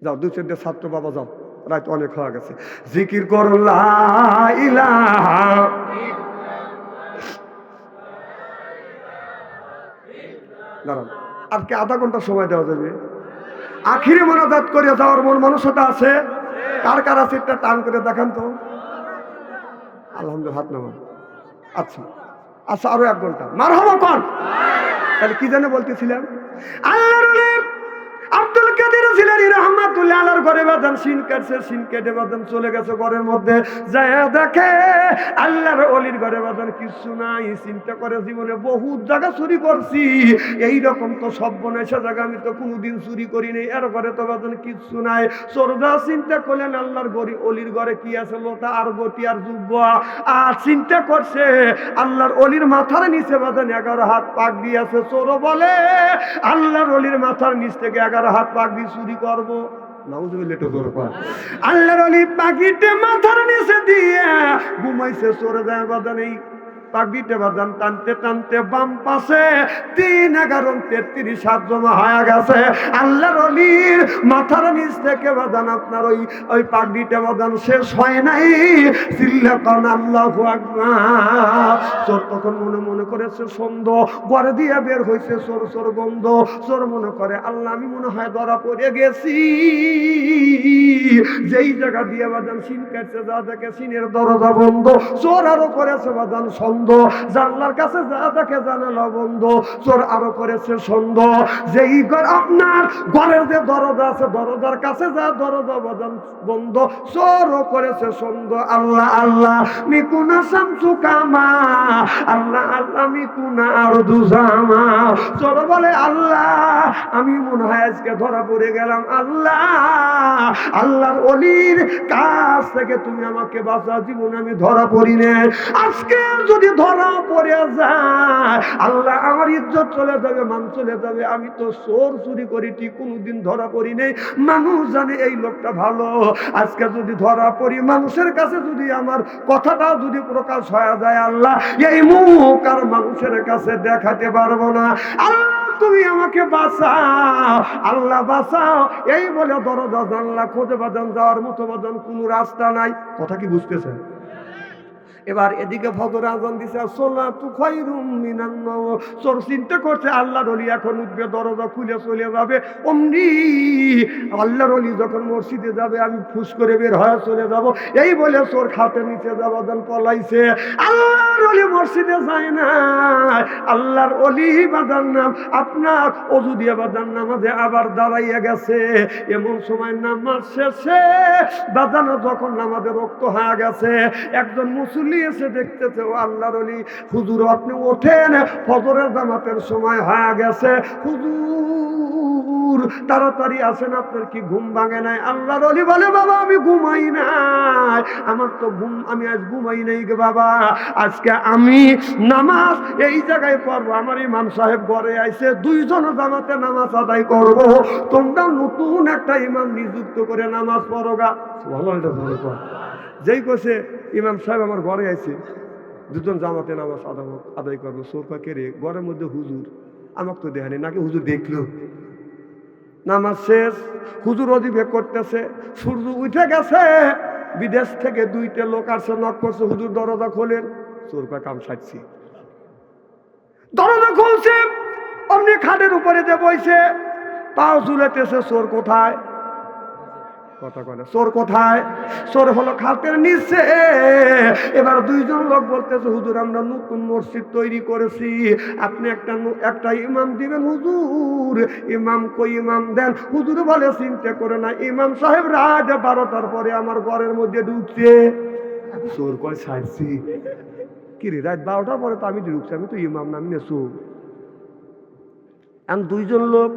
যাও 2-4 ছাত্র বাবা যাও, রাত অনেক হয়ে গেছে, জিকির করো লা ইলাহা। দাঁড়ান, আর কি আধা ঘন্টা সময় দেওয়া যাবে? আখিরে মোনাজাত করে যাওয়ার মন মানসিকতা আছে? কার কার আছে একটা টান করে দেখান তো। আলহামদুলিল্লাহ, হাত নামান। আচ্ছা আচ্ছা, আরো 1 ঘন্টা মারহাবা কোন। তাহলে কি জানে বলতেছিলাম, আল্লাহর ওলি আব্দুল কাদের জিলানী রাহমাতুল্লাহ আলাইহির ঘরে বাজান সিন কাটছে, সিন কেটে বাজান চলে গেছে ঘরের মধ্যে, যায় দেখে আল্লাহর ওলির ঘরে বাজান কিছু নাই। চিন্তা করে, জীবনে বহুত জায়গা চুরি করছি, এই রকম তো সর্বনাশা জায়গা আমি তো কোনোদিন চুরি করি নাই, এর ঘরে তো বাজান কিছু নাই। চোরদা চিন্তা করলেন আল্লাহর ঘরে ওলির ঘরে কি আছে, লোটা আর গটি আর জুব্বা। আর চিন্তা করছে আল্লাহর ওলির মাথার নিচে বাজান 11 হাত পাগড়ি আছে। চোর বলে আল্লাহর ওলির মাথার নিচ থেকে 11 হাত পাগড়ি চুরি করবো। আল্লাহর ওলি পাগড়িতে মাথার নিচে দিয়ে ঘুমাইছে। চোরে যায় বাজান এই পাগড়িতে বাজান টানতে টানতে বাম পাশে 3, 11, 33 হাত জমা হয়ে গেছে। আল্লাহর ওলির মাথার নিচ থেকে বাজান আপনার ওই পাগড়িতে বাজান শেষ হয় নাই। চিল্লাকান আল্লাহু আকবার। চোর তখন মনে মনে করেছে সন্দেহ, ঘরে দিয়ে বের হয়েছে চোর চোর গন্ধ। চোর মনে করে, আল্লাহ আমি মনে হয় ধরা পড়ে গেছি। যেই জায়গা দিয়ে বাজান সিন কাটছে, যা দেখে সিনের দরজা বন্ধ। চোর আরো করেছে বাজান সন্দেহ, জানলার কাছে যা দেখে জানালা বন্ধ। চোর আরো করেছে সন্দেহ, যেই ঘর আপনার ঘরের যে দরজা আছে, দরজার কাছে যা দরজা বাজান বন্ধ। চোরও করেছে সন্দেহ। আল্লাহ আল্লাহ মিকুনা শামসু কামা, আল্লাহ আল্লাহ মিকুনা আরদু জামা। চোর বলে, আল্লাহ আমি মনে হয় আজকে ধরা পড়ে গেলাম। আল্লাহ আল্লাহর ওলির কাছ থেকে তুমি আমাকে বাঁচাও, জীবনে আমি ধরা পড়ি না। আজকে যদি ধরা পড়ে যায় আল্লাহ আমার ইজ্জত চলে যাবে, মান চলে যাবে। আমি তো চোর চুরি করি ঠিক কোনোদিন ধরা পড়ি নেই, মানুষ জানে এই লোকটা ভালো। আজকে যদি ধরা পড়ি, মানুষের কাছে যদি আমার কথাটা যদি প্রকাশ হয়ে যায়, আল্লাহ এই মুখ আর মানুষের কাছে দেখাতে পারবো না। আল্লাহ তুমি আমাকে বাঁচাও, আল্লাহ বাঁচাও। এই বলে দরজা জানলা খোঁজে বাজান যাওয়ার মতো বাজান কোনো রাস্তা নাই। কথা কি বুঝতেছেন? এবার এদিকে ফজর আজান দিছে, সালাতু খায়রুম মিনান নাওম। চোর চিন্তা করছে আল্লাহর ওলি এখন উঠবে, দরজা খুলে চলে যাবে। অমনি আল্লাহর ওলি যখন মসজিদে যাবে আমি ফুস করে বের হয়ে চলে যাব, এই বলে চোর খাটের নিচে যাবাদান পলাইছে। আল্লাহর ওলি মসজিদে যায় না, আল্লাহর ওলি বাদার নাম আপনার ওযু দিয়ে বাদার নামাজে আবার দাঁড়াইয়া গেছে। এমন সময় নামাজ শেষে বাদানো যখন নামাজে রক্ত হয়ে গেছে, একজন মুসল্লি এসে দেখতেছে ও আল্লাহর ওলি, হুজুর আপনি ওঠেন, ফজরের জামাতের সময় হয়ে গেছে, হুজুর তাড়াতাড়ি আসেন, আপনার কি ঘুম ভাঙে নাই? আল্লাহর ওলি বলে বাবা আমি ঘুমাই নাই, আমার তো ঘুম, আমি আজ ঘুমাই নাই গে বাবা, আজকে আমি নামাজ এই জায়গায় পড়বো, আমার ইমাম সাহেব ঘরে আইছে, দুইজন জামাতে নামাজ আদায় করব, তোমরা নতুন একটা ইমাম নিযুক্ত করে নামাজ পড়োগা। যেই কোসে ইমাম সাহেব আমার ঘরে আইছে, দুজন জামাতে নামাজ আদায় করবো, সোরকা কেড়ে ঘরের মধ্যে হুজুর, আমাকে তো দেখানি, নাকি হুজুর দেখলো। নামাজ শেষ, হুজুর অজিবে করতেছে, সূর্য উঠে গেছে, বিদেশ থেকে দুইটা লোক আসছে, নক করছে, হুজুর দরজা খোলেন। সোরকা কাম সাজছি, দরজা খুলছে, অমনি খাটের উপরে যে বইছে, পাও ঝুলেতেছে। চোর কোথায়? কথা কথা, চোর কোথায়? চোর হলো খাটের নিচে। এবার দুইজন লোক বলতেছে হুজুর আমরা নতুন মসজিদ তৈরি করেছি, আপনি একটা ইমাম দিবেন হুজুর। ইমাম কই? ইমাম দেন। হুজুর বলে চিন্তা করে না, ইমাম সাহেব রাত 12টার পরে আমার ঘরের মধ্যে ঢুকছে। চোর কয় সাইছি কি রে, রাত 12টার পরে তো আমি ঢুকছি, আমি তো ইমাম নামি না চোর। এখন দুইজন লোক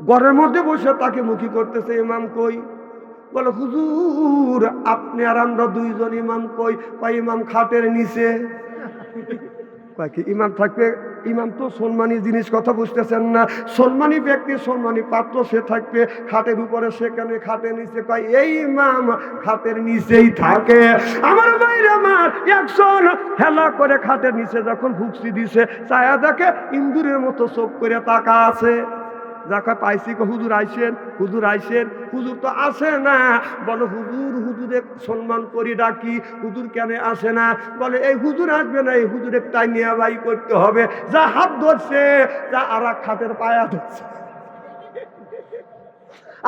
ঘরের মধ্যে বসে তাকে মুখী করতেছে, ইমাম কই? বলে হুজুর আপনি আর আমরা দুইজন, ইমাম কই? কয় ইমাম খাটের নিচে। কয় কি ইমাম থাকবে? ইমাম তো সম্মানী জিনিস, কথা বুঝতেছেন না, সম্মানী ব্যক্তি, সম্মানী পাত্র, সে থাকবে খাটের উপরে, সেখানে খাটের নিচে। কয় এই ইমাম খাটের নিচেই থাকে। আমার বাইরে আমার একজন হেলা করে খাটের নিচে যখন ফুকসি দিছে, ছায়া দেখে ইন্দুরের মতো চোখ করে তাকা আছে। যাকে পাইছি হুজুর আইসেন, হুজুর আইসেন, হুজুর তো আসে না। বলো হুজুর, হুজুরে সম্মান করি ডাকি, হুজুর কেন আসে না? বলে এই হুজুর আসবে না, এই হুজুরে তাই নিয়ে বাই করতে হবে। যা হাত ধরছে, যা আর এক খাটের পায়া ধরছে।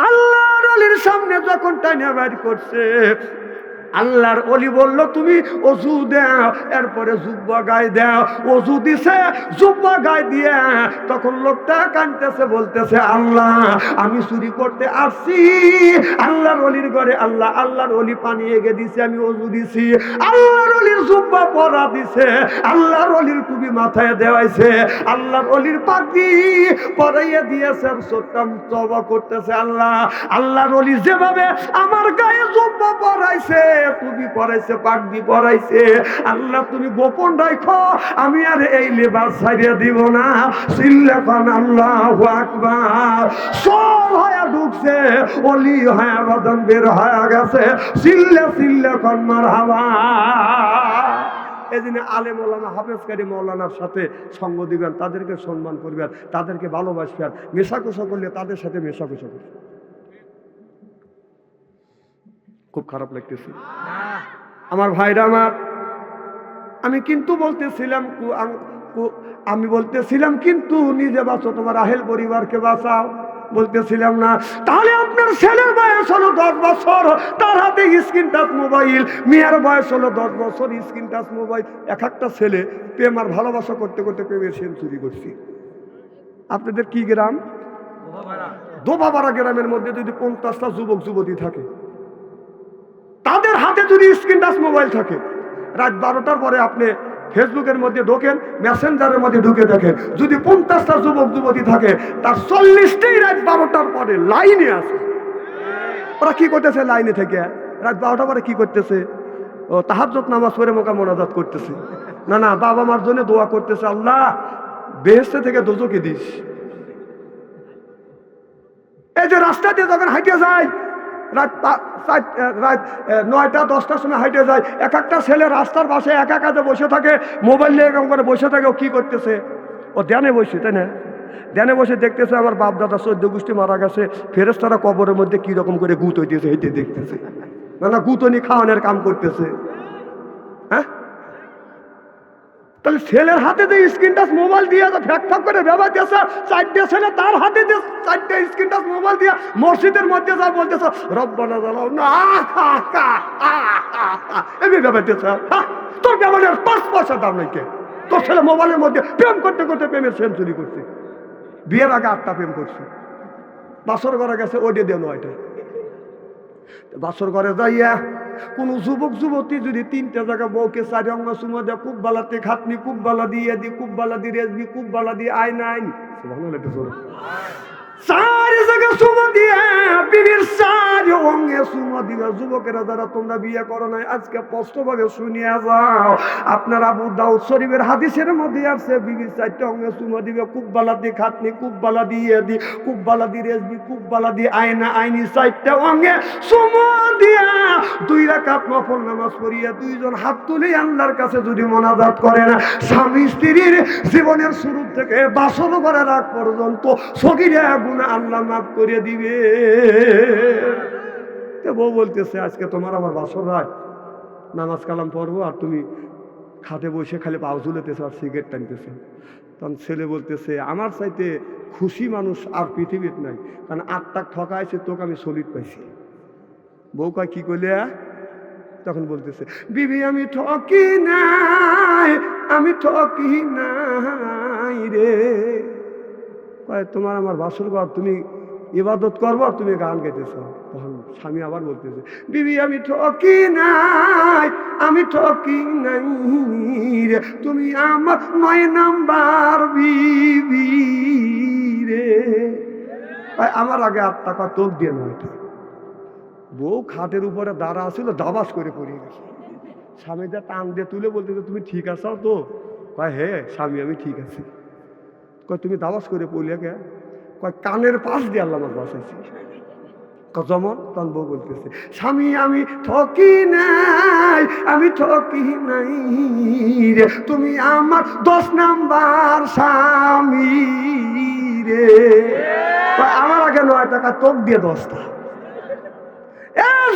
আল্লাহর ওলির সামনে যখন টাইনা বাইর করছে, আল্লাহর ওলি বলল তুমি ওযু দাও, এরপরে জুব্বা গায়ে দাও। ওযু দিছে, জুব্বা গায়ে দিয়ে তখন লোকটা কাঁদতেছে, বলতেছে আল্লাহ আমি চুরি করতে আসছি আল্লাহর ওলির ঘরে, আল্লাহ আল্লাহর ওলি পানি এগে দিছে, আমি ওযু দিছি, আল্লাহর ওলির জুব্বা পরা দিছে, আল্লাহর ওলির টুপি মাথায় দেওয়াইছে, আল্লাহর ওলির পাগড়ি পরাইয়া দিয়েছে। আর সত্যাম তওবা করতেছে, আল্লাহ আল্লাহর ওলি যেভাবে আমার গায়ে জুব্বা পরাইছে, টুপি পরাইছে, পাগড়ি পরাইছে, আল্লাহ তুমি গোপন রাখো, আমি আর এই লেবাস ছাড়িয়ে দিব না। চিল্লাফান আল্লাহু আকবার। সব হয়ে ঢুকছে, ওলি হয়ে বাদন বের হয়ে গেছে। চিল্লাফান মারহাবা। এই জন্য আলেম ওলামা, হাফেজকারী মৌলানার সাথে সঙ্গ দিবেন, তাদেরকে সম্মান করবেন, তাদেরকে ভালোবাসবেন। মেশাকুশা করলে তাদের সাথে মেশাকুশা করবেন। খুব খারাপ লাগতেছে আমার ভাইরা আমার। আমি কিন্তু বলতেছিলাম কিন্তু নিজে বাঁচো, তোমার আহেল পরিবারকে বাঁচাও বলতেছিলাম না। তাহলে আপনার ছেলের বয়স হলো 10 বছর, তার হাতে স্ক্রিন টাচ মোবাইল, মেয়ের বয়স হলো 10 বছর, স্ক্রিন টাচ মোবাইল। এক একটা ছেলে প্রেম আর ভালোবাসা করতে করতে প্রেমের সেঞ্চুরি করছি। আপনাদের কি গ্রাম? দোবাপাড়া গ্রামের মধ্যে যদি 50টা যুবক যুবতী থাকে, তাদের হাতে যদি স্ক্রিন টাচ মোবাইল থাকে, রাত 12টার পরে আপনি ফেসবুকের মধ্যে ঢোকেন, মেসেঞ্জারের মধ্যে ঢুকে দেখেন, যদি 50টা যুবক যুবতী থাকে, তার 40টাই রাত 12টার পরে লাইনে আছে। ওরা কি করতেছে? লাইনে থেকে রাত 12টার পরে কি করতেছে? ও তাহাজ্জুদ নামাজ পড়ে মোকা মোনাজাত করতেছে। না না, বাবা মার জন্য দোয়া করতেছে, আল্লাহ বেহেশত থেকে দোজখে দিস। এই যে রাস্তা দিয়ে যখন হাইটে যায়, রাত 9টা 10টার সময় হাইটে যায়, এক একটা ছেলে রাস্তার পাশে একা কাজে বসে থাকে, মোবাইল নিয়ে এরকম করে বসে থাকে। ও কি করতেছে? ও ধ্যানে বসে, তাই না? ধ্যানে বসে দেখতেছে আমার বাপ দাদা 14 গোষ্ঠী মারা গেছে, ফেরেশতারা কবরের মধ্যে কি রকম করে গুত হইতেছে, হেঁটে দেখতেছে। না না, গুতনি খাওয়ানোর কাম করতেছে। হ্যাঁ, তাহলে ছেলের হাতে যে স্ক্রিন টাচ মোবাইল দিয়ে ফ্যাক ফ্যাক করে ব্যবহার দিয়েছে, 4টে ছেলে তার হাতে দিয়ে 4টে স্ক্রিন টাচ মোবাইল দিয়ে মসজিদের মধ্যে যা বলতেছে রব্বানা জালাও না এমনি ব্যবহার দিয়েছে। তোর ব্যবহারের 5 পয়সা দাম নাকি? তোর ছেলে মোবাইলের মধ্যে প্রেম করতে করতে প্রেমের সেঞ্চুরি করছে, বিয়ের আগে 8টা প্রেম করছে, বাসর ঘরে গেছে ওইটা দিয়ে 9টা। বাসর ঘরে যাইয়া কোন যুবক যুবতী যদি 3টে জায়গা বউকে 4 অঙ্গ সুমা দেয়, খুব বালাতে খাতনি, খুব বালা দিয়ে দি, খুব বালা দিয়ে রেজবি, খুব বালা দিয়ে আইন আইন 4 জায়গা সুমা দিয়ে বিবির 4 অঙ্গে সুমা দিবা। যুবকেরা যারা তোমরা বিয়ে করো নাই আজকে স্পষ্টভাবে শুনিয়া যাও, আপনার আবু দাউদ শরীফের হাদিসের মধ্যে আসছে বিবির 4টে অঙ্গে সুমা দিবে, খুব বালা দিয়ে খাতনি, খুব বালা দিয়ে দি, খুব বালা দিয়ে রেজবি, খুব বালা দিয়ে আয়না আইনি 4টে অঙ্গে সুমা দিয়া 2 রাকাত নফল নামাজ পড়িয়া 2 জন হাত তুলে আল্লাহর কাছে যদি মোনাজাত করে না, স্বামী স্ত্রীর জীবনের শুরু থেকে বাসর করার আগ পর্যন্ত সগীরা গুনাহ আল্লাহ মাফ করে দিবে। তো বউ বলতেছে আজকে তোমার আমার বাসর রাত, নামাজ কালাম পড়বো আর তুমি খাটে বসে খালি পাও ঝুলেতেছে আর সিগারেট টানতেছে। তখন ছেলে বলতেছে আমার চাইতে খুশি মানুষ আর পৃথিবীতে নাই, কারণ 8 টাক ঠকাইছে তোকে আমি সলিড পাইছি। বউ কয় কি করলে? তখন বলতেছে বিবি আমি ঠকি নাই, আমি ঠকি নাই রে। কয় তোমার আমার বাসর ঘর, তুমি ইবাদত করবো আর তুমি গান গাইতেছ। তখন স্বামী আবার বলতেছে বিবি আমি ঠকি নাই, আমি ঠকি নাই রে, তুমি আমার 9 নাম্বার বিবি রে। আমার আগে 8 টাকা তোক দিয়ে 9টা। বউ খাটের উপরে দাঁড়া ছিল, দাবাস করে পড়িয়ে গেছে। স্বামীটা টান দিয়ে তুলে বলতেছে তুমি ঠিক আছো তো? কয় হে স্বামী আমি ঠিক আছি। কয় তুমি দাবাস করে পড়লে কে? কয় কানের পাশ দিয়ে আল্লাহ আমার বাঁচাইছি। যেমন তখন বউ বলতেছে স্বামী আমি ঠকি নাই, আমি ঠকি নাই রে, তুমি আমার 10 নাম্বার স্বামী রে। আমার আগে 9 টাকা তোক দিয়ে 10টা।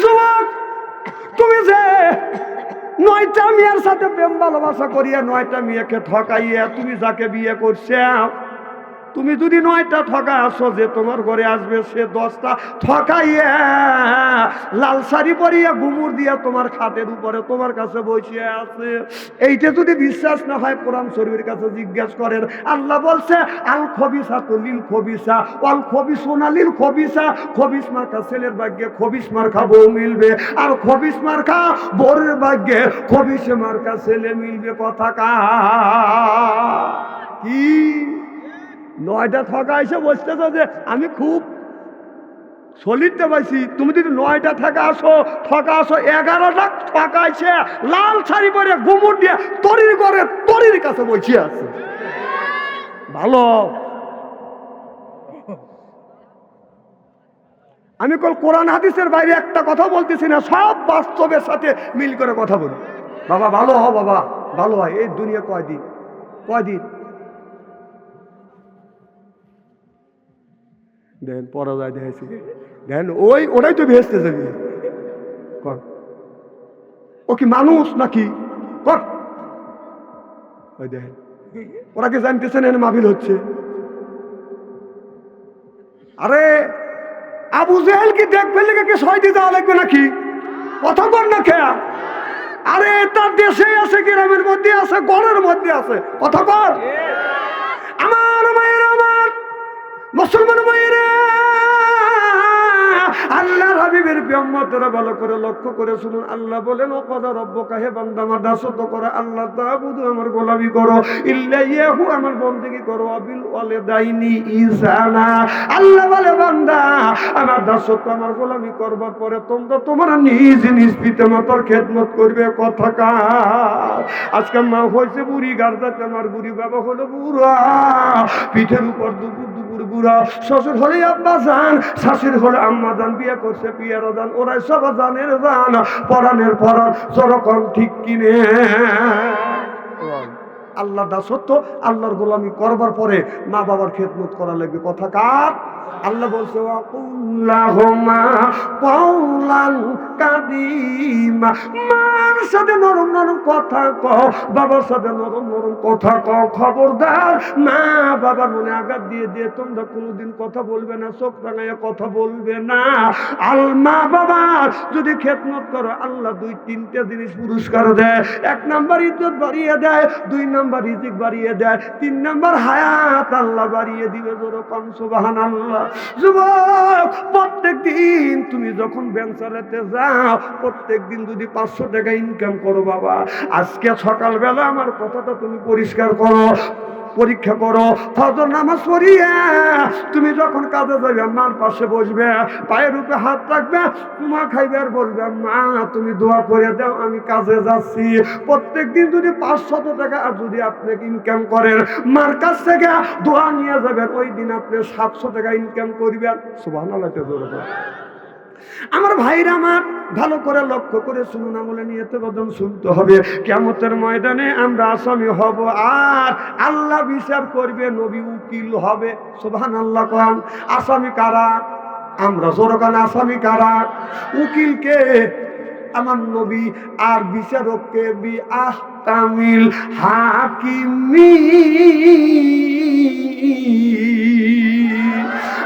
যুবক তুমি যে 9টা মেয়ের সাথে প্রেম ভালোবাসা করিয়া 9টা মেয়েকে ঠকাইয়া তুমি যাকে বিয়ে করছে, তুমি যদি 9টা ঠকা আসো, যে তোমার ঘরে আসবে সে 10টা ঠকাইয়া লাল শাড়ি পরিয়া ঘুমুর দিয়া তোমার খাটের উপরে তোমার কাছে বসিয়ে আছে। এইটা যদি বিশ্বাস না হয় কোরআন শরীফের কাছে জিজ্ঞাসা করেন। আল্লাহ বলছে আল খবিসা তো লিল খবিসা অল খবিসুনা লিল খবিসা, খবিস মার্কা ছেলের ভাগ্যে খবিস মার্কা বউ মিলবে, আর খবিস মার্কা বউয়ের ভাগ্যে খবিস মার্কা ছেলে মিলবে। কথা কি 9টা ঠকাইছে বসতেছ যে আমি খুব সলিডতে পাইছি, তুমি যদি 9টা ঠকা আসো 11টা ঠকাইছে লাল শাড়ি পরে ঘুমুর দিয়ে তরির করে তরির কাছে বসে আছে। ভালো আমি কোরআন হাদিসের বাইরে একটা কথা বলতেছি না, সব বাস্তবের সাথে মিল করে কথা বলি। বাবা ভালো হ, বাবা ভালো হয়। এই দুনিয়া কয়দিন দেখেন পরাজয় দেখেছি, দেখেন ওটাই তো ভেস্তে যাবি। ও কি মানুষ নাকি? ওই দেখেন ওরা কি জানতেছেন মাহফিল হচ্ছে? আরে আবু জেহেল কি দেখ ফেললে কি সয় দিয়ে দেওয়া লাগবে নাকি? কথা বল না খেয়া। আরে তার দেশে আছে, গ্রামের মধ্যে আছে, ঘরের মধ্যে আছে। কথা বল। আমার মায়ের, আমার মুসলমান মায়েরা, আল্লাহর হাবিবের উম্মতরা ভালো করে লক্ষ্য করে শুনুন। আল্লাহ বলেন ওয়াকাদা রব্বুকা, হে বান্দা আমার দাসত্ব করো, আল্লাহ তা'বুদু আমার গোলামি করো, ইল্লা ইয়াহু আমার বন্দেগী করো, বিল ওয়ালিদাইনি ইহসানা। আল্লাহ বলে বান্দা আমার দাসত্ব আমার গোলামি করবার পরে তোমরা তোমার নিজ নিজ পিতামাতার খেদমত করবে। কথা কার? আজকে মা হয়েছে বুড়ি, গার্দাতে আমার বুড়ি, বাবা হলো বুড়া, পিঠের উপর দুপুর বুড়া, শ্বশুর হলে আব্বা জান, শাশুড়ি হলে আম্মা জান, বিয়ে করছে পিয়ারা জান, ওরাই সব জানের জান, পরাণের পরাণ সরকম ঠিক কিনে। আল্লাহ দাসত্ব আল্লাহর গোলামি করবার পরে মা বাবার খেদমত করা লাগবে। কথা কার? আল্লাহ বলছে ওয়াকুল্লাহুমা কাওলান কাদিমা, মার সাথে নরম নরম কথা কও, বাবার সাথে নরম নরম কথা কও। খবরদার মা বাবার মনে আঘাত দিয়ে দিয়ে তোমরা কোনোদিন কথা বলবে না, চোখ রাঙাইয়া কথা বলবে না। আল মা বাবা যদি খেদমত করো, আল্লাহ 2-3টে জিনিস পুরস্কার দেয়। 1 নাম্বার ইজ্জত বাড়িয়ে দেয়, 2 নাম্বার রিজিক বাড়িয়ে দেয়, 3 নাম্বার হায়াত আল্লাহ বাড়িয়ে দিবে। যেরকম সুবহানাল্লাহ। যুবক, প্রত্যেকদিন তুমি যখন ব্যাংক চালাতে যাও, প্রত্যেকদিন যদি 500 টাকা ইনকাম করো বাবা, আজকে সকালবেলা আমার কথাটা তুমি পরিষ্কার করো, পরীক্ষা করো। ফজর নামাজ পড়িয়া তুমি যখন কাজে যাবে, মার পাশে বসবে, পায়ের উপরে হাত রাখবে, তোমার খাইবে আর বলবে মা তুমি দোয়া করে দাও আমি কাজে যাচ্ছি। প্রত্যেকদিন যদি 500 টাকা আর যদি আপনি ইনকাম করেন, মার কাছ থেকে দোয়া নিয়ে যাবেন, ওই দিন আপনি 700 টাকা ইনকাম করবেন। সুবহানাল্লাহ। আমার ভাইরা আমার ভালো করে লক্ষ্য করে শুনুন, আমলে নিয়তে বদন শুনতে হবে। কিয়ামতের ময়দানে আমরা আসামি হব, আর আল্লাহ বিচার করবে, নবী উকিল হবে। সুবহানাল্লাহ। কোন আসামি কারা? আমরা। জোরকান আসামি কারা? উকিলকে আমার নবী, আর বিচারককে বি আহকামিল হাকিমি।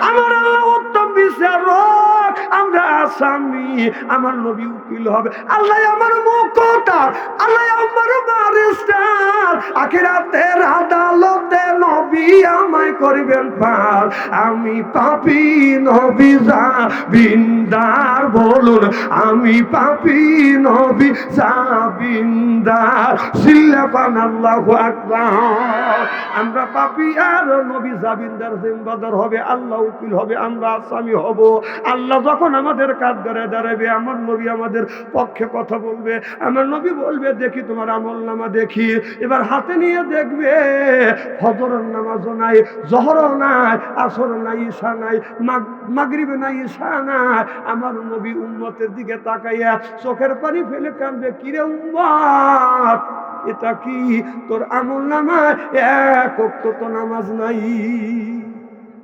আমার আল্লাহ উত্তম বিচারক, আমরা আসামি, আমার নবী উকিল হবে। আল্লাহ আমার মুখতার, আল্লাহ আমার ব্যারিস্টার। আখিরাতের আদালতে নবী আমায় করিবেন পার। আমি পাপী, নবী জামিনদার। বলুন আমি পাপী, নবী জামিনদার। সিল্লাপান আল্লাহু আকবার। আমরা পাপী আর নবী জামিনদার, জিম্মাদার হবে, আল্লাহ উকিল হবে, আমরা আসামি হব। আল্লাহ যখন আমাদের কাজ ধরে দাঁড়াবে, আমার নবী আমাদের পক্ষে কথা বলবে। আমার নবী বলবে দেখি তোমার আমল নামা দেখি। এবার হাতে নিয়ে দেখবে ফজরের নামাজও নাই, জোহরও নাই, আসর নাই, ঈশা নাই, মাগরিবে নাই, ঈশা নাই। আমার নবী উম্মতের দিকে তাকাইয়া চোখের পানি ফেলে কাঁদবে, কিরে উম্মত এটা কি তোর আমল নামায় 1 ওয়াক্ত তো নামাজ নাই?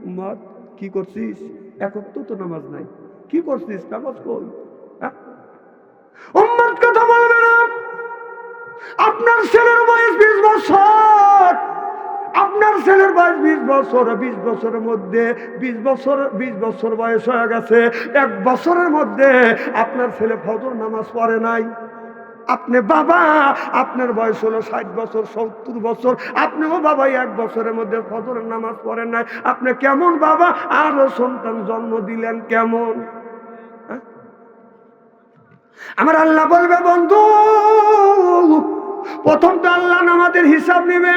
উম্মত কি করছিস? 1 ওয়াক্ত তো নামাজ নাই, কি করছিস? নামাজ কই? উম্মত কথা বলবে না। আপনার ছেলের বয়স 20 বছর, আপনার ছেলের বয়স 20 বছর, 20 বছরের মধ্যে 20 বছর বয়স হয়ে গেছে। 1 বছরের মধ্যে আপনার ছেলে ফজর নামাজ পড়ে নাই। আপনি বাবা, আপনার বয়স হলো 60 বছর, 70 বছর, আপনিও বাবা 1 বছরের মধ্যে ফজরের নামাজ পড়েন নাই। আপনি কেমন বাবা? আরো সন্তান জন্ম দিলেন কেমন? আমার আল্লাহ বলবে বন্ধু, প্রথম তো আল্লাহ নামাজের হিসাব নেবে।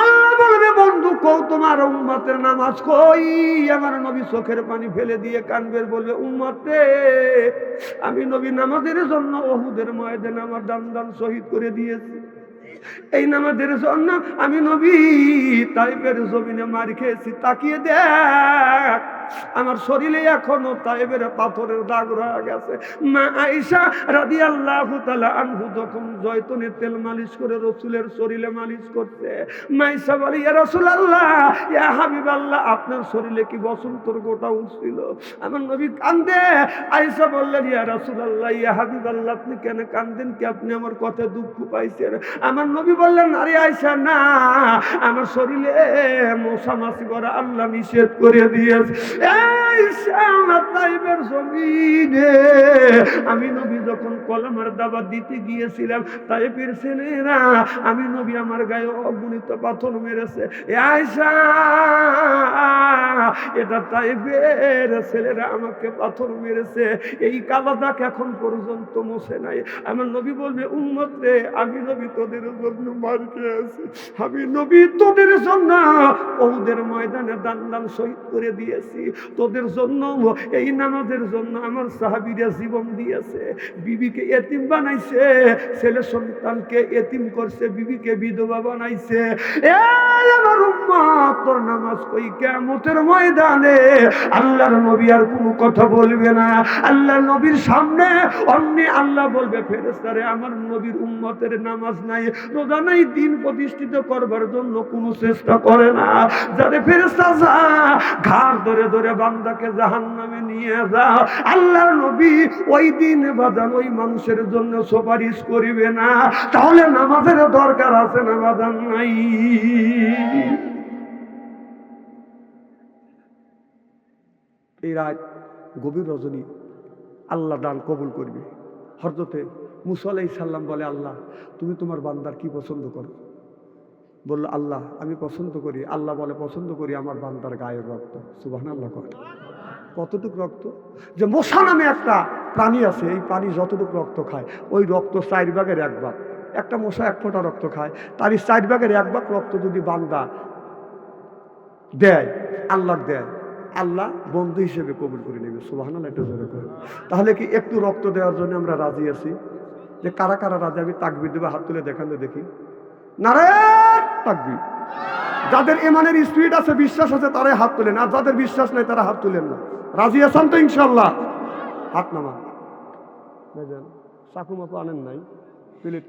আল্লাহ বলবে বন্ধু কও তোমার উম্মতের নামাজ কই? আমার নবী চোখের পানি ফেলে দিয়ে কানবে, বলবে উম্মতে আমি নবী নামাজের জন্য উহুদের ময়দানে আমার দান শহীদ করে দিয়েছি। এই নামাজের জন্য আমি নবী তাইফের জমিনে মার খেয়েছি। তাকিয়ে দেখ আমার শরীরে এখনো তাইফের পাথরের দাগ রয়ে গেছে। মা আয়েশা রাদিয়াল্লাহু তাআলা আনহু যখন জয়তুনের তেল মালিশ করে রাসূলের শরীরে মালিশ করতে, মা আয়েশা বলে ইয়া রাসূলুল্লাহ, ইয়া হাবিবাল্লাহ, আপনার শরীরে কি বসন্তের গোটা উঠছিল? আমার নবী কান্দে। আয়েশা বললেন ইয়া রাসূলুল্লাহ, ইয়া হাবিবাল্লাহ, আপনি কেন কান্দেন? কি আপনি আমার কথা দুঃখ পাইছেন? আমার নবী বললেন আরে আয়েশা না, আমার শরীরে মশা মাছি করা আল্লাহ নিষেধ করে দিয়েছে। আমি নবী যখন কলমার দাওয়াত দিতে গিয়েছিলাম, তাইফের ছেলেরা আমি নবী আমার গায়ে অগণিত পাথর মেরেছে। আয়েশা এটা তাইফের ছেলেরা আমাকে পাথর মেরেছে, এই কালো দাগ এখন পর্যন্ত মুছে নাই। আমার নবী বলবে উম্মত রে, আমি নবী তোদের জন্য মার খেয়েছি, আমি নবী তোদের জন্য উহুদের ময়দানে দান শহীদ করে দিয়েছি, তোদের জন্য এই নামাজ নামাজের জন্য আমার সাহাবীরা জীবন দিয়েছে, বিবিকে এতিম বানাইছে, ছেলে সন্তানকে এতিম করছে, বিবিকে বিধবা বানাইছে। এই আমার উম্মত, তোর নামাজ কই? কিয়ামতের ময়দানে আল্লাহর নবী আর কোনো কথা বলবে না। আল্লাহর নবীর সামনে অমনি আল্লাহ বলবে, ফেরেশতারে আমার নবীর উম্মতের নামাজ নাই, রোজা নাই, দিন প্রতিষ্ঠিত করবার জন্য কোনো চেষ্টা করে না। যারে ফেরেশতা যা ঘাড় ধরে ধরে বান্দাকে জাহান্নামে নিয়ে যা। আল্লাহর নবী ওই দিন বাদান ওই মানুষের জন্য সুপারিশ করিবে না। তাহলে নামাজের দরকার আছে না বাদান? নাই। এই রাত গভীর রজনী আল্লাহ দান কবুল করবে। হযরতে মুসা আলাইহিস সালাম বলে, আল্লাহ তুমি তোমার বান্দার কি পছন্দ করো? বলল, আল্লাহ আমি পছন্দ করি। আল্লাহ বলে, পছন্দ করি আমার বান্দার গায়ের রক্ত। সুবহানাল্লাহ। কতটুকু রক্ত? যে মশা নামে একটা প্রাণী আছে, এই প্রাণী যতটুকু রক্ত খায় ওই রক্ত 4 ভাগের 1 ভাগ। একটা মশা 1 ফোঁটা রক্ত খায়, তার 4 ভাগের 1 ভাগ রক্ত যদি বান্দা দেয়, আল্লাহ দেয়, আল্লাহ বন্ধু হিসেবে কবুল করে নেবে। সুবহানাল্লাহ। এটা জোরে করে। তাহলে কি একটু রক্ত দেওয়ার জন্য আমরা রাজি আছি? যে কারা কারা রাজি? আমি তাকবীর দেবো, হাত তুলে দেখান দেখি। নারে তাকবীর। যাদের ইমানের স্পিরিট আছে, বিশ্বাস আছে, তারাই হাত তোলেন, আর যাদের বিশ্বাস নাই তারা হাত তুলেন না। রাজি আছেন তো ইনশাআল্লাহ? হাত নামান। চাকু মাকু আনেন নাই? প্লেট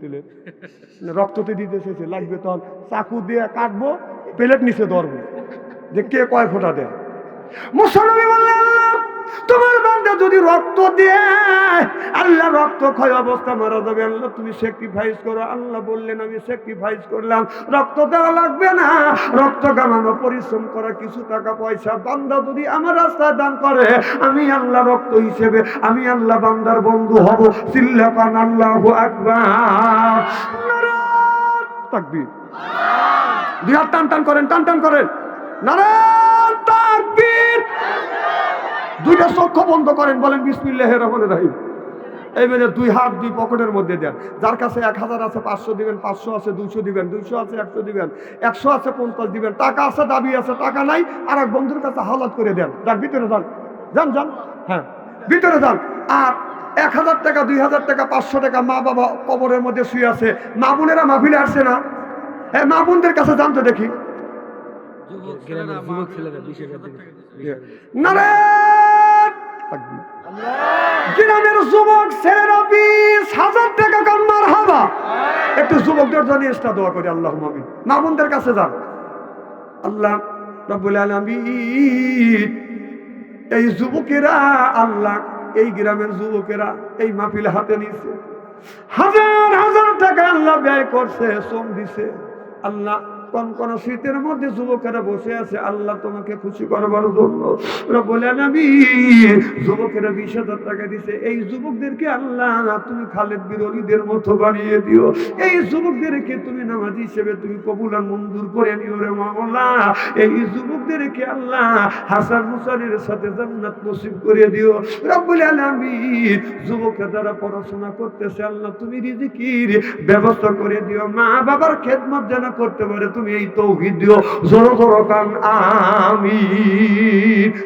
রক্ততে দিতে চেয়েছে, লাগবে তখন চাকু দিয়ে কাটবো, প্লেট নিচে ধরবো, যে কে কয় ফোঁটা দেয়। মুসলমান বললেন, তোমার বান্দা যদি রক্ত দেয়, আল্লাহ রক্ত ক্ষয় অবস্থা মারা যাবে, আল্লাহ তুমি স্যাক্রিফাইস করো। আল্লাহ বললেন, আমি স্যাক্রিফাইস করলাম, রক্ত দেওয়া লাগবে না, রক্ত কামানো পরিশ্রম করা কিছু টাকা পয়সা বান্দা যদি আমার রাস্তায় দান করে, আমি আল্লাহ রক্ত হিসেবে আমি আল্লাহ বান্দার বন্ধু হব। চিল্লাপান আল্লাহু আকবার। নারে তাকবীর। দুই হাত টান টান করেন, টান টান করেন। নারে তাকবীর। দুইটা চক্ষু বন্ধ করেন, বলেন বিসমিল্লাহির রহমানির রহিম। এইভাবে 2 হাত 2 পকেটের মধ্যে দেন। যার কাছে 1000 আছে 500 দিবেন, 500 আছে 200 দিবেন, 200 আছে 100 দিবেন, 100 আছে 50 দিবেন। টাকা আছে, দাবি আছে, টাকা নাই, আর এক বন্ধুর কাছে হাওলাত করে দেন। যান ভিতরে যান, যান যান, হ্যাঁ ভিতরে যান। আর 1000 টাকা, 2000 টাকা, 500 টাকা মা বাবা কবরের মধ্যে শুয়ে আছে, মা বোনেরা মাহফিলে আসছে না? হ্যাঁ, মা বোনদের কাছে যান তো দেখি। গ্রামের যুবক ছেলেরা 20,000 টাকা কান্নার হাওয়া। একটু যুবকদের জন্য ইস্তা দোয়া করি, আল্লাহুম্মা আমিন। মা বোনদের কাছে যান। আল্লাহ রাব্বুল আলামিন, এই যুবকেরা, আল্লাহ এই গ্রামের যুবকেরা এই মাহফিল হাতে নিছে, হাজার হাজার টাকা আল্লাহ ব্যয় করছে, শ্রম দিছে। আল্লাহ কোন কোন শীতের মধ্যে যুবকেরা বসে আছে আল্লাহ তোমাকে খুশি করবার জন্য। রব্বুল আলামিন যুবকেরা 20,000 টাকা দিছে। এই যুবকদেরকে আল্লাহ তুমি খালেদ বিন ওলীদের মতো বানিয়ে দিও। এই যুবকদেরকে তুমি নামাজি হিসেবে তুমি কবুল আর মঞ্জুর করে নিও রে মাওলা। এই যুবকদেরকে আল্লাহ হাসান হুসাইনের সাথে জান্নাত নসিব করে দিও রব্বুল আলামিন। যুবকরা যারা পড়াশোনা করতেছে আল্লাহ তুমি রিজিকের ব্যবস্থা করে দিও। মা বাবার খেদমত যেন করতে পারে তুমি এই তৌফিক দিও। জোরে জোরে কান আমিন।